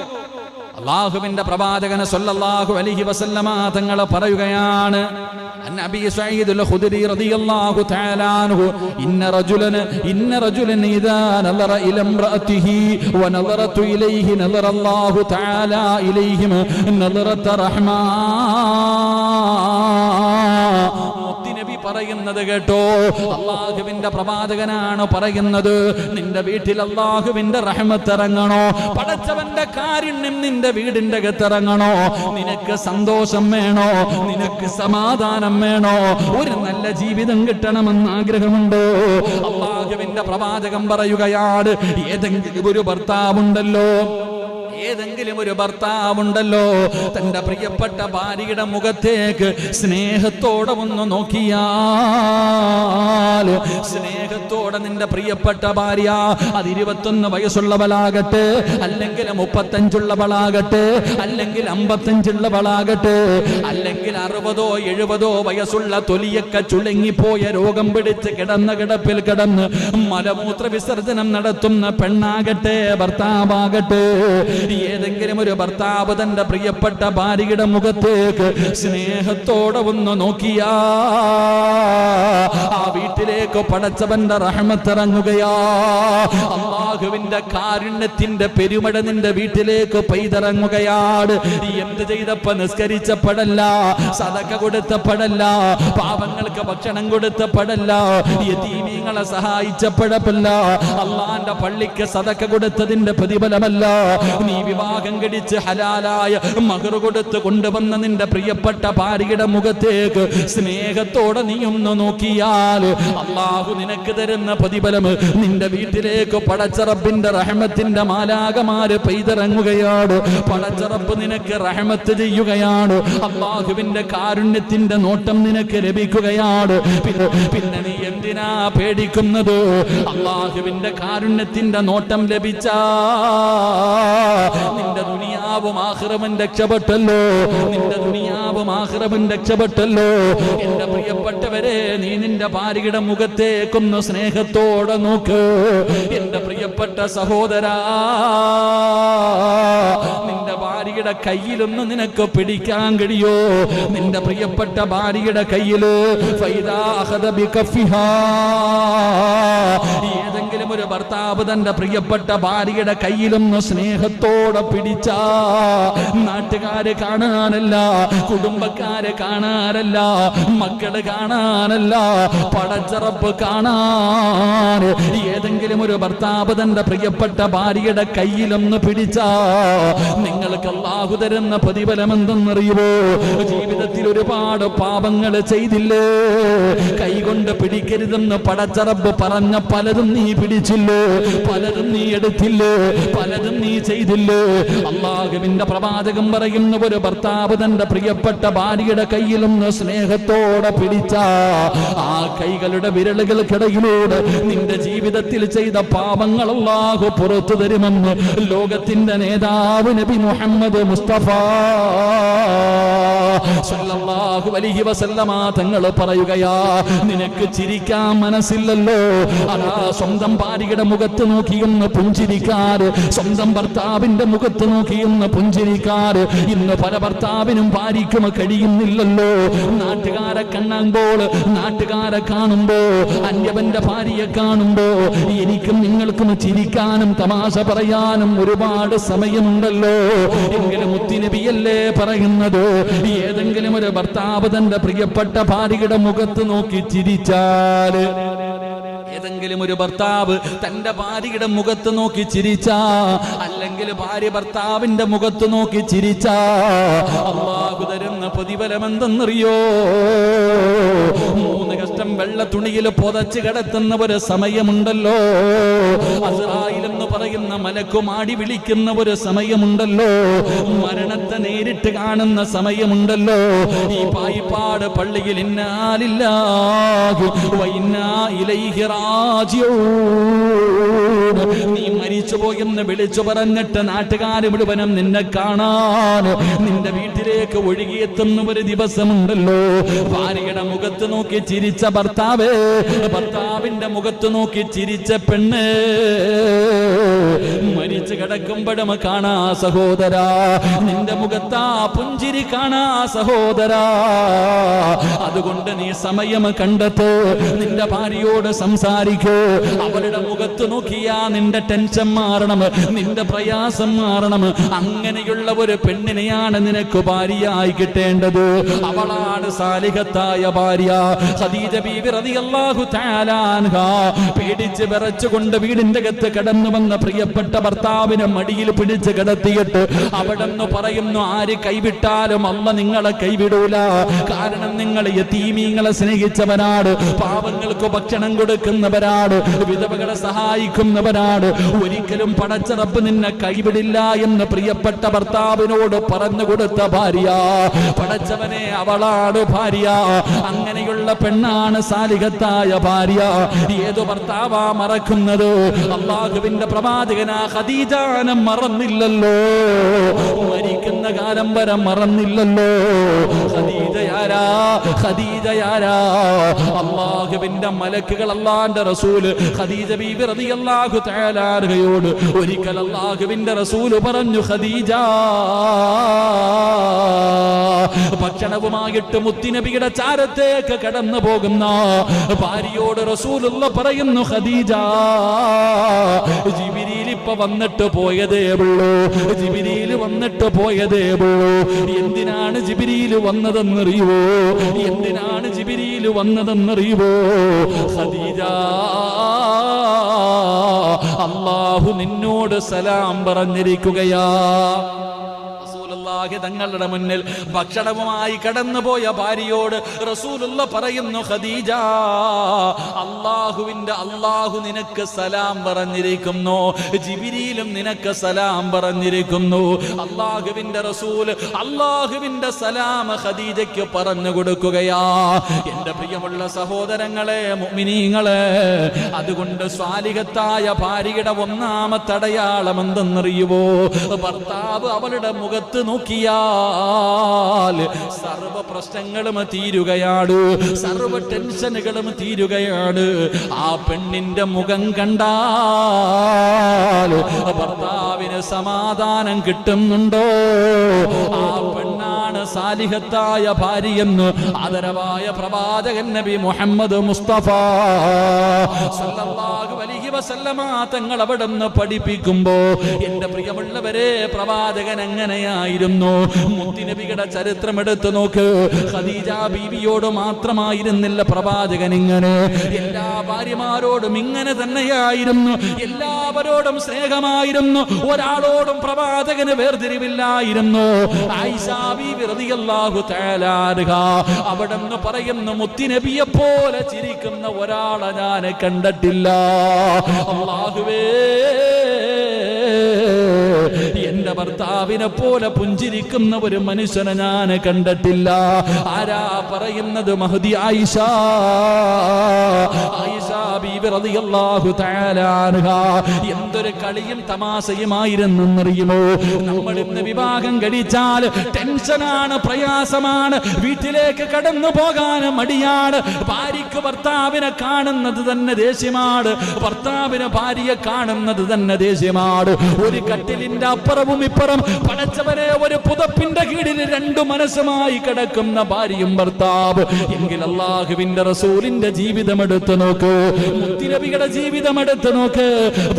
അല്ലാഹുവിന്റെ പ്രവാചകൻ സല്ലല്ലാഹു അലൈഹി വസല്ലമ തങ്ങൾ പറയുകയാണ്, അന്നബി സഈദുൽ ഖുദരി റളിയല്ലാഹു തആല അൻഹു, ഇന്ന റജുലൻ ഇദാ നദറ ഇല ഇംറഅതിഹി വനദറതു ഇലൈഹി നദറല്ലാഹു തആല ഇലൈഹിം നദറത റഹ്മാ. നബി പറയുന്നത് കേട്ടോ, അല്ലാഹുവിന്റെ പ്രവാചകനാണ് പറയുന്നത്. നിന്റെ വീട്ടിൽ അല്ലാഹുവിന്റെ റഹ്മത്ത് ഇറങ്ങണോ? പടച്ചവന്റെ കാരുണ്യം നിന്റെ വീടിന്റെ അകത്തിറങ്ങണോ? നിനക്ക് സന്തോഷം വേണോ? നിനക്ക് സമാധാനം വേണോ? ഒരു നല്ല ജീവിതം കിട്ടണമെന്ന് ആഗ്രഹമുണ്ടോ? അല്ലാഹുവിന്റെ പ്രവാചകൻ പറയുകയാണ്, ഏതെങ്കിലും ഒരു ഭർത്താവുണ്ടല്ലോ തന്റെ പ്രിയപ്പെട്ട ഭാര്യയുടെ മുഖത്തേക്ക് സ്നേഹത്തോടെ ഒന്ന് നോക്കിയാൽ, സ്നേഹത്തോടെ നിന്റെ പ്രിയപ്പെട്ട ഭാര്യ, അത് 21 വയസ്സുള്ളവളാകട്ടെ, അല്ലെങ്കിൽ 35 അല്ലെങ്കിൽ 55 അല്ലെങ്കിൽ 60 70 വയസ്സുള്ള തൊലിയൊക്കെ ചുളുങ്ങിപ്പോയ രോഗം പിടിച്ച് കിടന്ന കിടപ്പിൽ കിടന്ന് മലമൂത്ര വിസർജനം നടത്തുന്ന പെണ്ണാകട്ടെ, ഭർത്താവാകട്ടെ, ഏതെങ്കിലും ഒരു ഭർത്താവ് തന്റെ പ്രിയപ്പെട്ട ഭാര്യയുടെ മുഖത്തേക്ക് സ്നേഹത്തോടെ ഒന്ന് നോക്കിയാ ആ വീട്ടിലേക്ക് പടച്ചവന്റെ റഹ്മത്ത് ഇറങ്ങുകയാ. അല്ലാഹുവിന്റെ കാരുണ്യത്തിന്റെ പെരുമഴ നിന്റെ വീട്ടിലേക്ക് പെയ്തിറങ്ങുകയാണ്. എന്ത് ചെയ്തപ്പോ? നിസ്കരിച്ചപ്പെടല്ല, സദഖ കൊടുത്തപ്പെടല്ല, പാവങ്ങൾക്ക് ഭക്ഷണം കൊടുത്തപ്പെടല്ല, യതീമീങ്ങളെ സഹായിച്ചപ്പെടപ്പല്ല, അള്ളാന്റെ പള്ളിക്ക് സദഖ കൊടുത്തതിന്റെ പ്രതിഫലമല്ല. നീ വിവാഹം കഴിച്ച് ഹലാലായ മഹർ കൊടുത്ത് കൊണ്ടുവന്ന നിന്റെ പ്രിയപ്പെട്ട ഭാര്യയുടെ മുഖത്തേക്ക് സ്നേഹത്തോടെ നീ ഒന്ന് നോക്കിയാൽ അല്ലാഹു നിനക്ക് തരുന്ന പ്രതിഫലം നിന്റെ വീട്ടിലേക്ക് പടച്ചറബിന്റെ റഹ്മത്തിന്റെ മാലാകമാര് പെയ്തിറങ്ങുകയാണ്. പടച്ചറബ് നിനക്ക് റഹ്മത്ത് ചെയ്യുകയാണ്. അല്ലാഹുവിന്റെ കാരുണ്യത്തിന്റെ നോട്ടം നിനക്ക് ലഭിക്കുകയാണ്. പിന്നെ നീ എന്തിനാ പേടിക്കുന്നത്? അല്ലാഹുവിന്റെ കാരുണ്യത്തിന്റെ നോട്ടം ലഭിച്ചാ നിന്റെ ദുനിയാവും ആഖിറവും രക്ഷപ്പെട്ടല്ലോ. നിന്റെ ദുനിയാവും ആഖിറവും രക്ഷപ്പെട്ടല്ലോ. എന്റെ പ്രിയപ്പെട്ടവരെ, നീ നിന്റെ ഭാര്യയുടെ മുഖത്തേക്കൊന്ന് സ്നേഹത്തോടെ നോക്ക്. എന്റെ പ്രിയപ്പെട്ട സഹോദരാ, നിന്റെ ഭാര്യയുടെ കയ്യിലൊന്ന് നിനക്ക് പിടിക്കാൻ കഴിയോ? നിന്റെ പ്രിയപ്പെട്ട ഭാര്യയുടെ കയ്യില് ഏതെങ്കിലും ഒരു ഭർത്താവ് തന്റെ പ്രിയപ്പെട്ട ഭാര്യയുടെ കയ്യിലൊന്ന് സ്നേഹത്തോടെ പിടിച്ച നാട്ടുകാര് കാണാനല്ല, കുടുംബക്കാര് കാണാനല്ല, മക്കള് കാണാനല്ല, പടച്ചറപ്പ് കാണാൻ ഏതെങ്കിലും ഒരു ഭർത്താവ് തന്റെ പ്രിയപ്പെട്ട ഭാര്യയുടെ കയ്യിലൊന്ന് പിടിച്ച നിങ്ങൾക്ക് അല്ലാഹു തരുന്ന പ്രതിഫലം എന്തെന്നറിയുമോ? ജീവിതത്തിൽ ഒരുപാട് പാപങ്ങൾ ചെയ്തില്ലേ? കൈകൊണ്ട് പിടിക്കരുതെന്ന് പടച്ചറപ്പ് പറഞ്ഞ പലതും നീ പിടിച്ചില്ലേ, പലതും നീ എടുത്തില്ലേ, പലതും നീ ചെയ്തില്ലേ. അല്ലാഹുവിന്റെ പ്രവാചകൻ പറയുന്ന ഒരു ഭർത്താവ് തന്റെ പ്രിയപ്പെട്ട ഭാര്യയുടെ കയ്യിലൊന്ന് സ്നേഹത്തോടെ പിടിച്ച ആ കൈകളുടെ വിരലുകൾക്കിടയിലൂടെ നിന്റെ ജീവിതത്തിൽ ചെയ്ത പാപങ്ങൾ അല്ലാഹു പുറത്തു തരുമെന്ന് ലോകത്തിന്റെ നേതാവ് നബി മുഹമ്മദ് മുസ്തഫ സല്ലല്ലാഹു അലൈഹി വസല്ലമ തങ്ങൾ പറയുകയാ, നിനക്ക് ചിരിക്കാൻ മനസ്സില്ലല്ലോ, അതാ സ്വന്തം ഭാര്യയുടെ മുഖത്ത് നോക്കിയൊന്ന് പുഞ്ചിരിക്കാറ്, സ്വന്തം ഭർത്താവിന്റെ മുഖത്ത് നോക്കിയൊന്ന് പുഞ്ചിരിക്കാറ് ഇന്ന് പല ഭർത്താവിനും ഭാര്യയ്ക്കും കഴിയുന്നില്ലല്ലോ. നാട്ടുകാരെ കാണുമ്പോ അന്യവന്റെ ഭാര്യയെ കാണുമ്പോ എനിക്കും നിങ്ങൾക്കും ചിരിക്കാനും തമാശ പറയാനും ഒരുപാട് സമയമുണ്ടല്ലോ. എങ്കിലും മുത്തുനബിയല്ലേ പറയുന്നത്, ഏതെങ്കിലും ഒരു ഭർത്താവ് തന്റെ പ്രിയപ്പെട്ട ഭാര്യയുടെ മുഖത്ത് നോക്കി ചിരിച്ചാല്, ഏതെങ്കിലും ഒരു ഭർത്താവ് തന്റെ ഭാര്യയുടെ മുഖത്ത് നോക്കി ചിരിച്ചാ, അല്ലെങ്കിൽ ഭാര്യ ഭർത്താവിന്റെ മുഖത്ത് നോക്കി ചിരിച്ചാ, അല്ലാഹു തരുന്ന പ്രതിഫലം എന്തെന്നറിയോ? 3 കഷ്ടം വെള്ള തുണിയിൽ പുതച്ച് കിടത്തുന്ന ഒരു സമയമുണ്ടല്ലോ, അസ്റായിൽ എന്ന് പറയുന്ന മലക്കുമാടി വിളിക്കുന്ന ഒരു സമയമുണ്ടല്ലോ, മരണത്തെ നേരിട്ട് കാണുന്ന സമയമുണ്ടല്ലോ. ഈ പായിപ്പാട് പള്ളിയിൽ ഇന്നാ ലില്ലാഹി വ ഇന്നാ ഇലൈഹി റാജിഊൻ, നീ മരിച്ചുപോയെന്ന് വിളിച്ചു പറഞ്ഞിട്ട് നാട്ടുകാര് മുഴുവനും നിന്നെ കാണാൻ നിന്റെ വീട്ടിലേക്ക് ഒഴുകിയെത്തുന്ന ഒരു ദിവസമുണ്ടല്ലോ. ഭാര്യയുടെ മുഖത്ത് നോക്കി ചിരിച്ച ഭർത്താവേ, ഭർത്താവിന്റെ മുഖത്ത് നോക്കി ചിരിച്ച പെണ്ണ് മരിച്ചു കിടക്കുമ്പോഴും കാണാ സഹോദരാ, നിന്റെ മുഖത്താ പുഞ്ചിരി കാണാ സഹോദരാ. അതുകൊണ്ട് നീ സമയം കണ്ടെത്ത്, നിന്റെ ഭാര്യയോട് സംസാരിക്കൂ. അവരുടെ മുഖത്ത് നോക്കിയാ നിന്റെ ടെൻഷൻ മാറണം, നിന്റെ പ്രയാസം മാറണം. അങ്ങനെയുള്ള ഒരു പെണ്ണിനെയാണ് നിനക്ക് ഭാര്യയായി കിട്ടേണ്ടത്. അവളാണ് സാലിഹത്തായ ഭാര്യ. ഖദീജ ബീവി റളിയല്ലാഹു തആല അൻഹാ പേടിച്ച് വിറച്ചുകൊണ്ട് വീടിന്റെ അകത്ത് കടന്നു വന്ന പ്രിയപ്പെട്ട ഭർത്താവിനെ മടിയിൽ പിടിച്ച് കിടത്തിയിട്ട് അവിടെന്ന് പറയുന്നു, ആര് കൈവിട്ടാലും അല്ലാഹ് നിങ്ങളെ കൈവിടൂല. കാരണം നിങ്ങൾ യതീമീങ്ങളെ സ്നേഹിച്ചവരാണ്, പാവങ്ങൾക്ക് ഭക്ഷണം കൊടുക്കുന്നവരാണ്, വിധവകളെ സഹായിക്കുന്നവരാണ്. ഒരിക്കലും പടച്ച റബ്ബ് നിന്നെ കൈവിടില്ല എന്ന് പ്രിയപ്പെട്ട ഭർത്താവിനോട് പറഞ്ഞു കൊടുത്ത ഭാര്യ, പടച്ചവനെ അവളാണ് ഭാര്യ. അങ്ങനെയുള്ള പെണ്ണാണ് സാലിഹത്തായ ഭാര്യ. ഏതു ഭർത്താവാ മറക്കുന്നത്? അല്ലാഹുവിന്റെ പ്രവാചകനാ ഖദീജാനെ മറന്നില്ലല്ലോ, മരിക്കുന്ന കാലം വരെ മറന്നില്ലല്ലോ. ഖദീജയാരാ? ഖദീജയാരാ? അല്ലാഹുവിന്റെ മലക്കുകൾ, അല്ലാഹുവിന്റെ റസൂല് ഖദീജ ബീബി റളിയല്ലാഹു തആല അൻഹയോട് ഒരിക്കൽ അല്ലാഹുവിന്റെ റസൂല് പറഞ്ഞു, ഖദീജ ഭക്ഷണവുമായിട്ട് മുത്തുനബിയുടെ ചാരത്തേക്ക് കടന്നു പോകുന്ന ഭാര്യയോട് റസൂലുള്ള പറയുന്നു, ഖദീജ ജിബ്രീൽ ഇപ്പ വന്നിട്ട് പോയതേ ഉള്ളൂ, ജിബ്രീൽ വന്നിട്ട് പോയതേ ഉള്ളൂ. എന്തിനാണ് ജിബ്രീൽ വന്നതെന്നറിയുവോ? എന്തിനാണ് ജിബ്രീൽ വന്നതെന്നറിയുവോ? ഖദീജ, അല്ലാഹു നിന്നോട് സലാം പറഞ്ഞിരിക്കുകയാ. തങ്ങളുടെ മുന്നിൽ ഭക്ഷണവുമായി കടന്നുപോയ ഭാര്യയോട് റസൂലുള്ള പറയുന്നു, ഖദീജ അല്ലാഹു നിനക്ക് സലാം പറഞ്ഞിരിക്കുന്നു, ജിബ്രീലും നിനക്ക് സലാം പറഞ്ഞിരിക്കുന്നു. അല്ലാഹുവിന്റെ റസൂൽ അല്ലാഹുവിന്റെ സലാം ഖദീജയ്ക്ക് പറഞ്ഞു കൊടുക്കുകയാ. എന്റെ പ്രിയമുള്ള സഹോദരങ്ങളെ, മുഅ്മിനീങ്ങളെ, അതുകൊണ്ട് സ്വാലിഹത്തായ ഭാര്യയുടെ ഒന്നാമത്തെ അടയാളം എന്തെന്നറിയുവോ? ഭർത്താവ് അവളുടെ മുഖത്ത് നോക്കിയാൽ സർവ പ്രശ്നങ്ങളും തീരുകയാണ്, സർവ ടെൻഷനുകളും തീരുകയാണ്. ആ പെണ്ണിന്റെ മുഖം കണ്ടാൽ ഭർത്താവിന് സമാധാനം കിട്ടുന്നുണ്ടോ? ആ പെണ്ണാണ് സാലിഹത്തായ ഭാര്യയെന്ന് ആദരവായ പ്രവാചകൻ നബി മുഹമ്മദ് മുസ്തഫ സല്ലല്ലാഹു അലൈഹി വസല്ലമ തങ്ങൾ അവിടുന്ന് പഠിപ്പിക്കുമ്പോ, എന്റെ പ്രിയമുള്ളവരെ, പ്രവാചകൻ എങ്ങനെയായിരുന്നു? മുത്തുനബിയുടെ ചരിത്രം എടുത്തു നോക്ക്. ഖദീജ ബീവിയോട് മാത്രമായിരുന്നില്ല പ്രവാചകൻ ഇങ്ങനെ, എല്ലാ ഭാര്യമാരോടും ഇങ്ങനെ തന്നെയായിരുന്നു. എല്ലാവരോടും സ്നേഹമായിരുന്നു, ഒരാളോടും പ്രവാചകന് വേർതിരിവില്ലായിരുന്നു. ആയിഷ ബീവി റളിയല്ലാഹു തആല അൻഹ അവിടെന്ന് പറയുന്നു, മുത്തുനബിയെ പോലെ ചിരിക്കുന്ന ഒരാളെ ഞാൻ കണ്ടിട്ടില്ല. അല്ലാഹുവേ, എന്റെ ഭർത്താവിനെ പോലെ പുഞ്ചിരിക്കുന്ന ഒരു മനുഷ്യനെ ഞാൻ കണ്ടിട്ടില്ല. ആരാ പറയുന്നത്? മഹദി ആയിഷ ബീവി റളിയല്ലാഹു തആല അൻഹ. എന്തൊരു കളിയും തമാശയുമായിരുന്നെന്നറിയുമോ? നമ്മൾ ഇന്ന് വിവാഹം കഴിച്ചാൽ ടെൻഷനാണ്, പ്രയാസമാണ്, വീട്ടിലേക്ക് കടന്നു പോകാൻ മടിയാണ്. ഭാര്യയ്ക്ക് ഭർത്താവിനെ കാണുന്നത് തന്നെ ദേഷ്യമാണ്, ഭർത്താവിന് ഭാര്യയെ കാണുന്നത് തന്നെ ദേഷ്യമാണ്. ഒരു കട്ടിലിന്റെ അപ്പുറവും ഇപ്പുറം പടച്ചവനെ ഒരു പുതപ്പിന്റെ കീഴിൽ രണ്ടു മനസ്സുമായി കിടക്കുന്ന ഭാര്യയും ഭർത്താവ്. എങ്കിൽ അല്ലാഹുവിന്റെ റസൂലിന്റെ ജീവിതം എടുത്തു നോക്കൂ, മുത്തുനബിയുടെ ജീവിതം എടുത്തു നോക്ക്.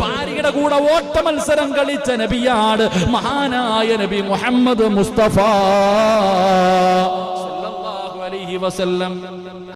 ഭാര്യയുടെ കൂടെ ഓട്ട മത്സരം കളിച്ച നബിയാണ് മഹാനായ നബി മുഹമ്മദ് മുസ്തഫ സല്ലല്ലാഹു അലൈഹി വസല്ലം.